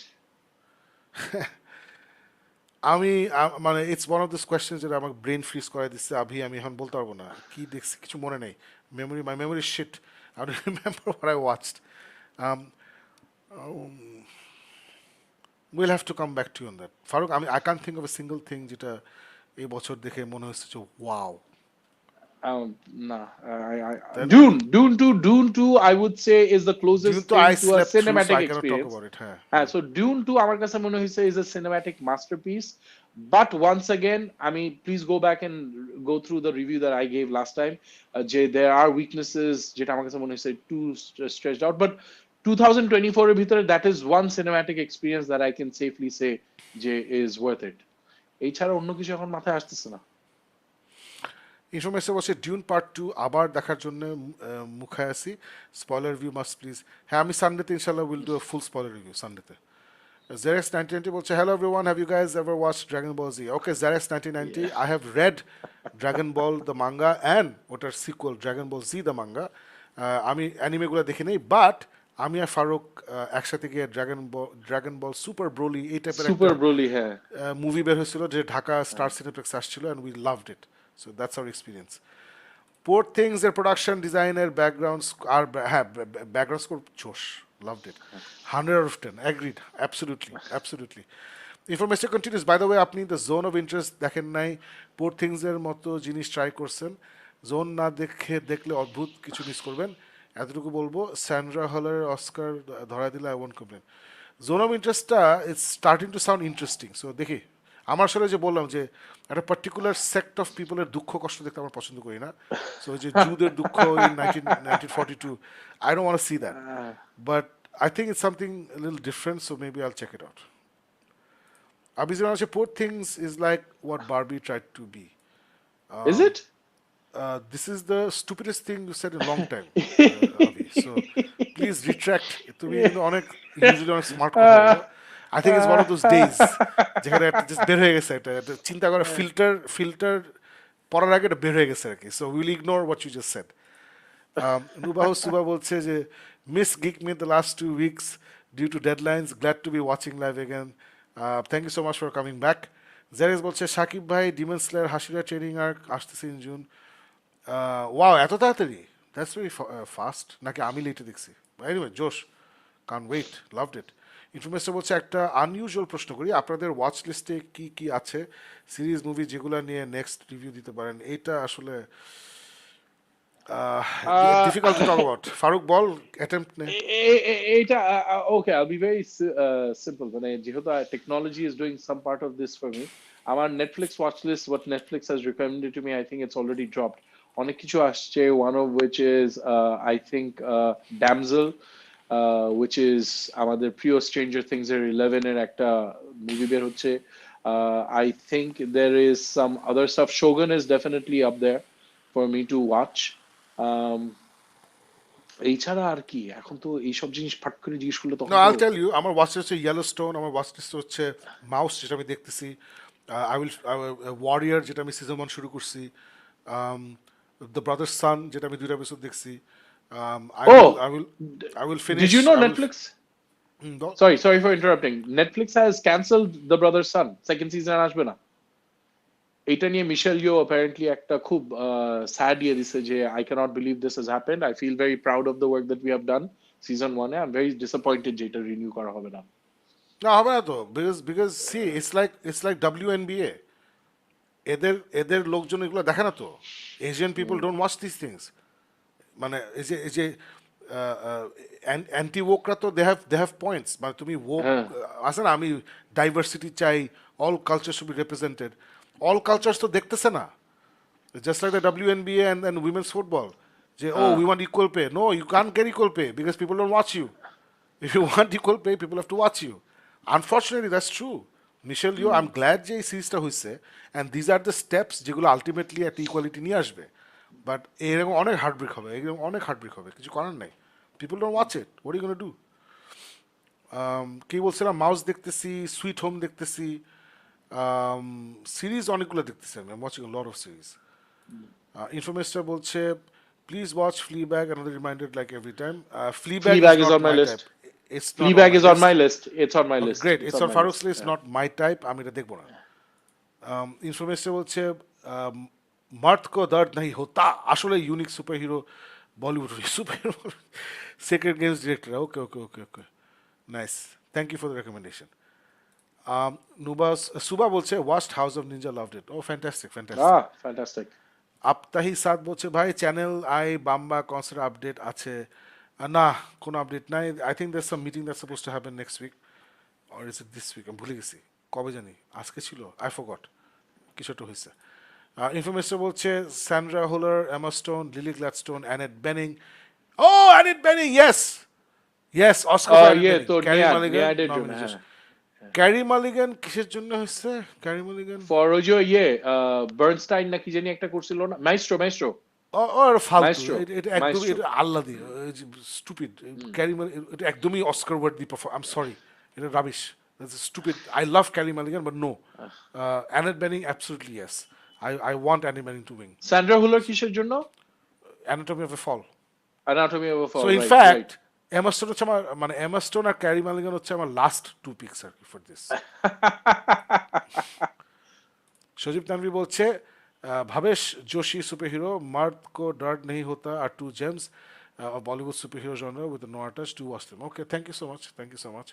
আমি মানে it's one of this question যেটা আমাকে ব্রেন ফ্রিজ করাই দিচ্ছে আভি, আমি এখন বলতে পারবো না কি দেখছি, কিছু মনে নেই। My memory shit, I don't remember what I watched. Will have to come back to you on that Faruk. I can think of a single thing যেটা এই বছর দেখে মনে হচ্ছে যে ওয়াও, Nah, তাই না? Dune 2, I would say is the Dune closest তো thing I to a slept through, so cinematic I can't talk experience. About it. হ্যাঁ। So Dune 2 আমার কাছে মনে হয়েছে is a cinematic masterpiece. But once again, I mean, please go back and go through the review that I gave last time. There are weaknesses যেটা আমার কাছে মনে হয়েছে too stretched out. But 2024 এর ভিতরে that is one cinematic experience that I can safely say যে is worth it. এছাড়া অন্য কিছু এখন মাথায় আসতেছে না। ইনফরমেশন বলছে ডিউন পার্ট 2 আবার দেখার জন্য মুখায় আছি। Spoiler review must please. হ্যাঁ, আমি সানডেতে ইনশাল্লাহ will do a full spoiler review সানডেতে। Zerex 1990 বলছে hello everyone, have you guys ever watch Dragon Ball Z? Okay Zerex 1990, I have read Dragon Ball the manga and ওটার sequel Dragon Ball Z the manga. আমি অ্যানিমেগুলো দেখি নেই, but আমি আর ফারুক একসাথে গিয়ে ড্রাগন বল সুপার ব্রোলি এই টাইপের একটা সুপার ব্রোলি, হ্যাঁ। মুভি বের হয়েছিল যে ঢাকা স্টার সিনেপ্লেক্স আসছিল, and we loved it. So that's our experience. Poor Things এর প্রোডাকশন ডিজাইনের ব্যাকগ্রাউন্ডস আর হ্যাঁ ব্যাকগ্রাউন্ড স্কোর জোশ, loved it, 100 out of 10 agreed, absolutely. Information continues. By the way, আপনি দ্য জোন অফ ইন্টারেস্ট দেখেন নাই, পোর Things এর মতো জিনিস ট্রাই করছেন, জোন না দেখলে অদ্ভুত কিছু মিস করবেন, এতটুকু বলবো। স্যান্ড্রা হলের অস্কার ধরা দিলে I won't complain. Zone of ইন্টারেস্টটা it's starting to sound interesting. So দেখি, আমার আসলে যে বললাম যে একটা পার্টিকুলার সেক্ট অফ পিপলের দুঃখ কষ্ট দেখতে আমার পছন্দ করি না। সো ওই যে জুদের দুঃখ in 1942, I don't want to see that, but I think it's something little different, so maybe I'll check it out. Abhijit Manache, poor things is like what Barbie tried to be. Is it? This is the stupidest thing you said in a long time, Abhi. So please retract. তুমি কিন্তু অনেক usually অনেক smart কথা বলো। I think it's one of those days যেখানে একটা just বের হয়ে গেছে, একটা চিন্তা করে ফিল্টার পড়ার আগে এটা বের হয়ে গেছে আর কি। So we'll ignore what you just said. নুবাহ সুবা বলছে যে মিস গিক মিথ the last 2 weeks due to deadlines, glad to be watching live again. Thank you so much for coming back. Zerex বলছে সাকিব ভাই ডিমন স্লেয়ার হাসিরা ট্রেনিং আর্ক আসতেছে in June. Wow, এত তাড়াতাড়ি, দ্যাটস ভেরি ফাস্ট। নাকি আমি লেটে দেখছি? এনিওয়ে, জোশ, কান ওয়েট, লাভড ইট। ইনফরমেশন বলছে একটা আনইউজুয়াল প্রশ্ন করি, আপনাদের ওয়াচ লিস্টে কি কি আছে সিরিজ মুভি যেগুলো নিয়ে নেক্সট রিভিউ দিতে পারেন? এটা আসলে difficult to talk about. Farooq, ball attempt ne. Okay, I'll be very simple. মানে যেহেতু technology is doing some part of this for me, আমার Netflix watch list, what Netflix has recommended to me, I think it's already dropped. অনেক কিছু আসছে, one of which is I think Damsel, which is আমাদের প্রিয় Stranger Things এর 11 এর একটা movie বের হচ্ছে। I think there is some other stuff. Shogun is definitely up there for me to watch. এছাড়া আর কি, এখন তো এইসব জিনিস ফাট করে জিজ্ঞেস করলে তখন No, I'll tell you, আমার ওয়াচ লিস্ট হচ্ছে ইয়েলোস্টোন, আমার ওয়াচ লিস্ট হচ্ছে মাউস যেটা আমি দেখতেছি, আই উইল ওয়ারিয়ার যেটা আমি সিজন 1 শুরু করছি, দ্য ব্রাদার্স সান যেটা আমি 2টা এপিসোড দেখছি, I will finish. Did you know Netflix? Sorry for interrupting. Netflix has cancelled The Brother's Son. Second season আসবে না। এটা নিয়ে মিশেল ইয়ো অ্যাপারেন্টলি একটা খুব স্যাড ইয়ে দিছে যে I can't believe this has happened, I feel very proud of the work that we have done season 1 এ। আই এম ভেরি ডিসঅ্যাপয়েন্টেড যে এটা রিনিউ করা হবে না। না, হবে না তো, because see it's like WNBA, এদের লোকজন এগুলো দেখে না তো। Asian people don't watch this things. মানে এই যে অ্যান্টি ওকরা তো দে হ্যাভ পয়েন্টস। মানে তুমি ওক আছে না, আমি ডাইভার্সিটি চাই, all culture should be represented, all cultures তো দেখতেছে না। Just like the WNBA and women's football, যে we want equal pay. No, you can't get equal pay because people don't watch you. If you want equal pay, people have to watch you. Unfortunately, that's true. Michelle Yeoh, I'm glad যে এই সিরিজটা হয়েছে, and these are the steps যেগুলো ultimately একটা equality নিয়ে আসবে। But এরকম অনেক হার্টব্রেক হবে, এরকম অনেক হার্টব্রেক হবে, কিছু করার নাই। People don't watch it. What are you going to do? কি বলছিলাম, মাউস দেখতেছি, সুইট হোম দেখতেছি, সিরিজ অনেকগুলো দেখতেছি আমি, ওয়াচিং লট অফ সিরিজ। ইনফরমেস্টার বলছে please watch Fleabag, another reminded like every time. Fleabag is Fleabag is not on my my type, list. It's not on Fleabag my is on list. my list. It's on my okay list. Great, It's it's on on my ফারুকস list. List, Yeah. Not my type, আমি এটা দেখবো না। Information বলছে मर्द को दर्द नहीं होता, আসলে unique super hero, Bollywood super hero, secret games director. Okay okay okay okay, nice, thank you for the recommendation. নুবাস সুবা বলছে watched house of ninja, loved it. Oh fantastic fantastic. Ah, fantastic. আপতাহি সাদ বলছে ভাই channel I Bamba concert update আছে? না, কোনো আপডেট নাই। I think that's some meeting that's suppose to happen next week, or is it this week, আমি ভুলে গেছি কবে জানি, আজকে ছিল, আই ফরগট, কিছু একটা হয়েছে। ইনফরমেশন বলছে Sandra Hüller, Emma Stone, Lily Gladstone, Annette Bening. Oh Annette Bening, yes yes, Oscar for Annette Yeah, Bening. তো ক্যারি মালিগান Niad এর জন্য, নমিনেশন। হ্যাঁ। ক্যারি মালিগান কিসের জন্য হয়েছে? ক্যারি মালিগান For ওই যে বার্নস্টাইন না কি জানি একটা করছিল না, মাইস্ট্রো ওর ফালতু, মাইস্ট্রো এটা একদমই, মাইস্ট্রো। এটা আল্লাদি স্টুপিড। ক্যারি এটা একদমই Oscar worthy perform, I am sorry, এটা rubbish, stupid. I love Carey Mulligan but no, Annette Bening absolutely yes, I want Annette Bening to win. Sandra Hüller কিসের জন্য? Anatomy of a fall. Anatomy of a so fall, in right fact right. Emma Stone হচ্ছে আমার, মানে এমা stone আর carry মালিগান হচ্ছে আমার last two peaks আর কি for this. সজীব তানভি বলছে ভাবেশ Joshi super hero, मर्द को डर नहीं होता are two gems of Bollywood superhero genre with no artist to watch them. Okay, thank you so much, thank you so much.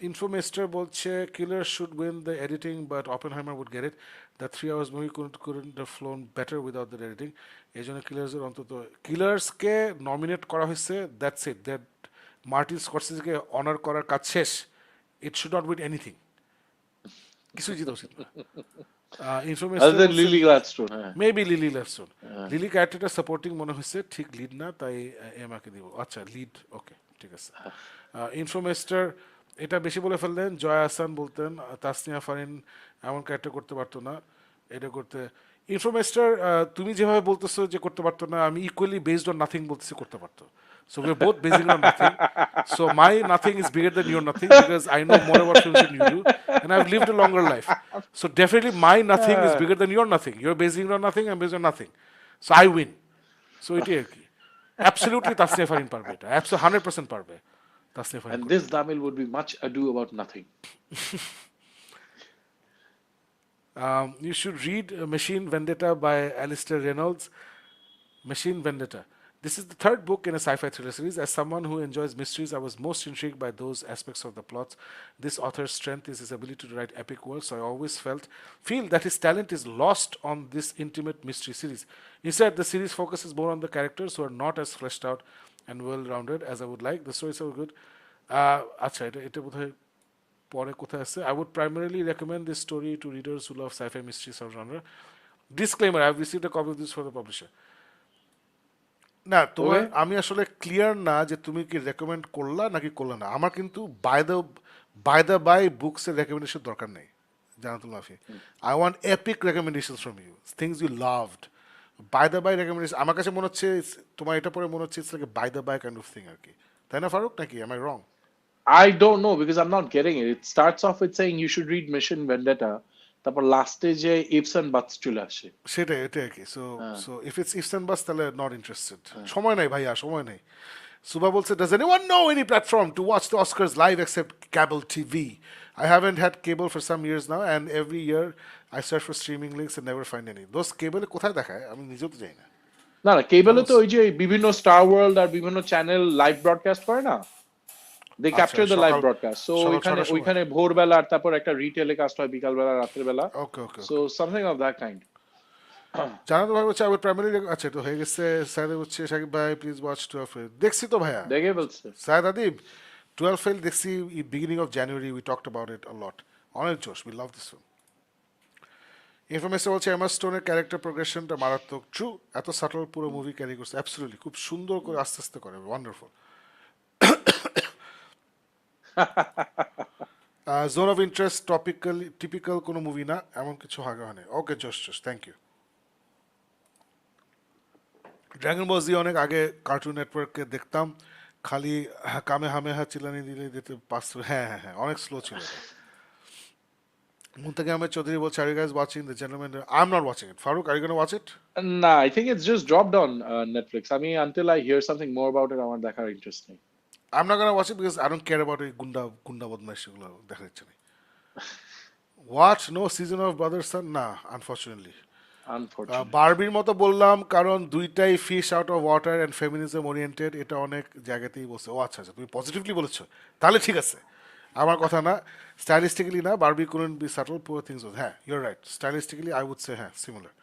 Infomaster বলছে killer should win the editing but Oppenheimer would get it, the 3 hours movie couldn't have flown better without the editing, এই জন্য কিলার্সের অন্তত কিলার্সকে nominate করা হয়েছে, that's it, that Martin স্করসেজকে honour করার কাজ শেষ, it should not win anything, কিছুই জিতা উচিত না। Other than Lily Gladstone, হ্যাঁ। মেবি লিলি লেফটন, লিলি ক্যারেক্টারটা সাপোর্টিং মনে হয়েছে, ঠিক লিড না, তাই এমাকে দিব। আচ্ছা লিড, ওকে ঠিক আছে। ইনফোমেস্টার এটা বেশি বলে ফেললেন, জয়া আহসান বলতেন তাসনিয়া ফারিন এমন ক্যারেক্টার করতে পারতো না, এটা করতে। ইনফোমেস্টার তুমি যেভাবে বলতেছো যে করতে পারতো না, আমি ইকুয়ালি বেসড অন নাথিং বলতেছি করতে পারতো। So we're both basing on nothing. So my nothing is bigger than your nothing because I know more about films than you do, and I've lived a longer life. So definitely my nothing is bigger than your nothing. You're basing it on nothing, I'm based on nothing. So I win. So it is. Absolutely Tasniya Farin parbe eta. Absolutely 100% parbe. Tasniya Farin. And this Damil would be much ado about nothing. You should read Machine Vendetta by Alistair Reynolds. Machine Vendetta. This is the third book in a sci-fi thriller series. As someone who enjoys mysteries, I was most intrigued by those aspects of the plots. This author's strength is his ability to write epic worlds, so I always feel that his talent is lost on this intimate mystery series. Instead, the series focuses more on the characters who are not as fleshed out and well-rounded as I would like. The stories are good. আচ্ছা এটা বোধহয় পরে কোথায় আছে? I would primarily recommend this story to readers who love sci-fi mystery subgenre. Disclaimer, I have received a copy of this from the publisher. না তোমার, আমি আসলে ক্লিয়ার না যে তুমি কি রেকমেন্ড করলা নাকি করলা না। আমার কিন্তু বাই বুকসের রেকমেন্ডেশন দরকার নেই, Jannatul Mafi. I want epic recommendations from you, things you loved. By recommendation আমার কাছে মনে হচ্ছে, তোমার এটা পরে মনে হচ্ছে it's like by the by kind of thing আর কি, তাই না ফারুক, নাকি am I wrong? I don't know because I'm not getting it. It starts off with saying you should read Mission Vendetta. তারপর লাস্টে যে ইফস এন্ড বাটস চলে আসে। সেটাই, এটা আর কি। So if it's ifs and buts তাহলে নট ইন্টারেস্টেড। সময় নাই ভাইয়া, সময় নেই। Suba বলছে, does anyone know any platform to watch the Oscars live except cable TV? I haven't had cable for some years now and every year I search for streaming links and never find any. Those cable কোথায় দেখায় আমি নিজেও তো জানি না। না না, কেবলে তো ওই যে বিভিন্ন স্টার ওয়ার্ল্ড আর বিভিন্ন চ্যানেল লাইভ ব্রডকাস্ট করে না, they capture the live broadcast. So ওইখানে ভোরবেলা আর তারপর একটা রিটেলে কাস্ট হয় বিকালবেলা রাত্রেবেলা। ওকে ওকে, so something of that kind. জানাতো ভাই হচ্ছে আমি প্রাইমারি, আচ্ছা তো হয়ে গেছে। সাইদ হচ্ছে শাকিব ভাই প্লিজ ওয়াচ 12 ফেল, দেখছি তো ভাইয়া, দেখে বলছে সাইদ আদিব 12 ফেল দেখছি beginning of January, we talked about it a lot, অনেক জোশ, we love this film. Information বলছে এমা স্টোনের ক্যারেক্টার প্রোগ্রেশনটা মারাত্মক, ট্রু, এত সাটল পুরো মুভি ক্যারি করছে, অ্যাবসলিউটলি খুব সুন্দর করে আস্তে আস্তে করে, wonderful. Zone of interest typical কোনো মুভি না, এমন কিছু আগে হয় না। ওকে জোশ জোশ, থ্যাংক ইউ। ড্রাগন বল জি অনেক আগে কার্টুন নেটওয়ার্কে দেখতাম, খালি কামে হামে হা চিল্লানি দিলে দিতে পাস, হ্যাঁ হ্যাঁ হ্যাঁ, অনেক স্লো ছিল এটা। Muntaki Ahmed Chaudhary বলছে, are you guys watching The Gentleman? I'm not watching it. Farooq, are you going to watch it? Nah, I think it's just dropped on Netflix. I mean, until I hear something more about it, আমার দেখার interest নেই. I'm not going to watch it because I don't care about এই গুন্ডা বদমাইশ এগুলো দেখার ইচ্ছা নেই। Watch no season of Brother Son? না, আনফর্চুনেটলি। Unfortunately. বারবির মতো বললাম কারণ দুইটাই fish out of water and feminism oriented, এটা অনেক জায়গাতেই বলছে। ও আচ্ছা আচ্ছা, তুমি পজিটিভলি বলেছো, তাহলে ঠিক আছে। আমার কথা না, স্টাইলিস্টিক্যালি না, Barbie couldn't be subtle, poor things. হ্যাঁ, you're right, stylistically I would say হ্যাঁ সিমিলার।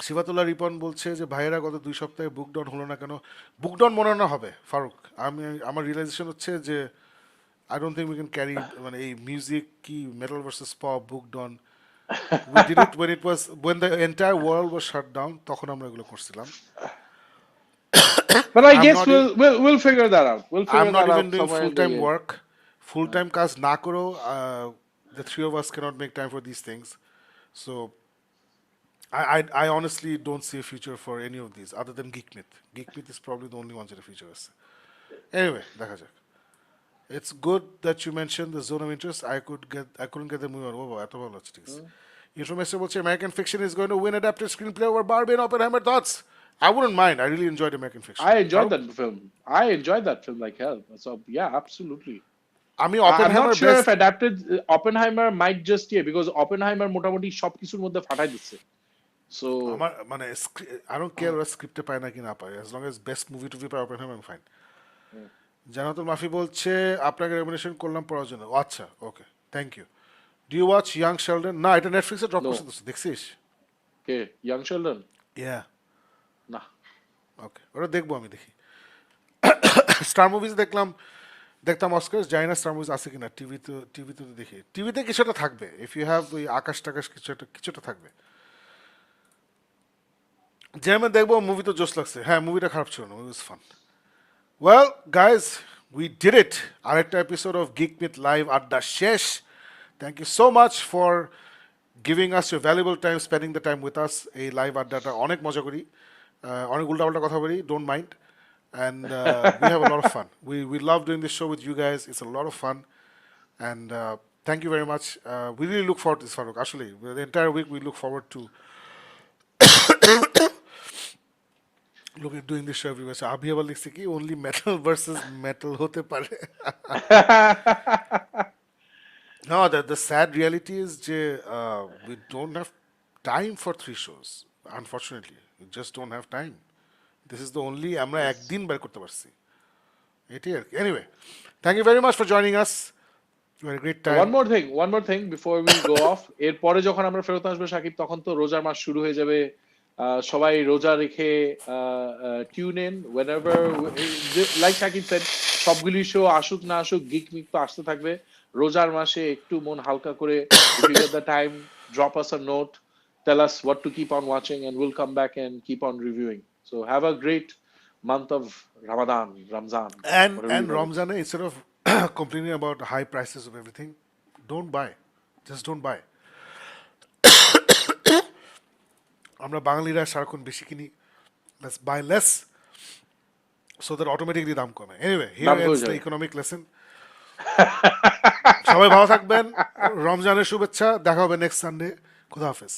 শিবাতুল্লাহ রিপন বলছে যে ভাইয়েরা গত 2 সপ্তাহে বুক ডাউন হলো না কেন? বুক ডাউন মনে হয় না হবে ফারুক। আমার রিয়েলাইজেশন হচ্ছে যে I don't think we can carry, মানে এই মিউজিক কি metal versus pop book down, we did it when the entire world was shut down, তখন আমরা এগুলো করছিলাম। But I I'm guess not we'll figure that out. We'll I'm figure not that even out doing somewhere full in the time year. work, full time কাজ না করেও the three of us cannot make time for these things, so I honestly don't see a future for any of these other than Geek Myth. Geek Myth is probably the only one যেটা future আছে। Anyway, দেখা যাক। It's good that you mentioned the zone of interest. I couldn't get the movie on. Oh, এত ভালো লাগছে, ঠিক আছে। Information বলছে American Fiction is going to win adapted screenplay over Barbie and Oppenheimer. Thoughts? I wouldn't mind. I really enjoyed American Fiction. I enjoyed Farooq? that film. I enjoyed that film like hell. So yeah, absolutely. আমি I'm not Oppenheimer sure best if adapted Oppenheimer might just because Oppenheimer মোটামুটি সবকিছুর মধ্যে ফাটাই দিচ্ছে. So আমার মানে I don't care ওরা স্ক্রিপ্টে পায় না কি না পায়, as long as best movie টুভি পায় Oppenheimer, I'm fine. জানাতুল মাফি বলছে আপনাকে রেকমেন্ডেশন করলাম পড়ার জন্য। ও আচ্ছা, okay, thank you. Do you watch Young Sheldon? না, এটা নেটফ্লিক্সে ড্রপ no. করছে তো, দেখছিস? Okay, Young Sheldon. ইয়া, Nah. ওকে, ওটা দেখবো, আমি দেখি। স্টার মুভিজ দেখতাম অস্কার, জানি না স্টার মুভিজ আছে কিনা। টিভিতে তো দেখি, টিভিতে কিছুটা থাকবে, ইফ ইউ হ্যাভ ওই আকাশ টাকাশ কিছুটা থাকবে। যেমন দেখবো, মুভি তো জোশ লাগছে। হ্যাঁ, মুভিটা খারাপ ছিল না, movie was fun. Well, guys, we did it. আরেকটা episode of Geek Myth Live আড্ডা শেষ। Thank you so much for giving us your valuable time, spending the time with us. এই লাইভ আড্ডাটা অনেক মজা করি, অনেক উল্টাপাল্টা কথা বলি, don't mind. And we have a lot of fun. We love doing this show with you guys. It's a lot of fun. And thank you very much. We really look forward to this, Farooq. Actually, the entire week we look forward to look at doing this show everywhere. So Abhi abar likhche ki only metal versus metal hote pare. No, the sad reality is যে we don't have time for 3 shows. Unfortunately, we just don't have time. This is the only আমরা একদিন বের করতে পারছি, এটাই আর কি। Anyway, thank you very much for joining us. You had a great time. One more thing before we go off. এরপরে যখন আমরা ফেরত আসবো শাকিব, তখন তো রোজার মাস শুরু হয়ে যাবে। সবাই রোজা রেখে tune in whenever, like Shakib said, সবগুলি শো আসুক না আসুক, গিক মিক তো আসতে থাকবে। রোজার মাসে একটু মন হালকা করে, if you get the time, drop us a note, tell us what to keep on watching, and we'll come back and keep on reviewing. So have a great month of Ramzan, whatever And you call it. Ramzan, instead of complaining about high prices of everything, don't buy. Just don't buy. আমরা বাঙালিরা সারাক্ষণ বেশি কিনি, let's buy less so that automatically দাম কমে। Anyway, here দাম কমে ends the যাবে। economic lesson. সবাই ভালো থাকবেন, রমজানের শুভেচ্ছা, দেখা হবে নেক্সট সানডে। খুদা হাফেজ।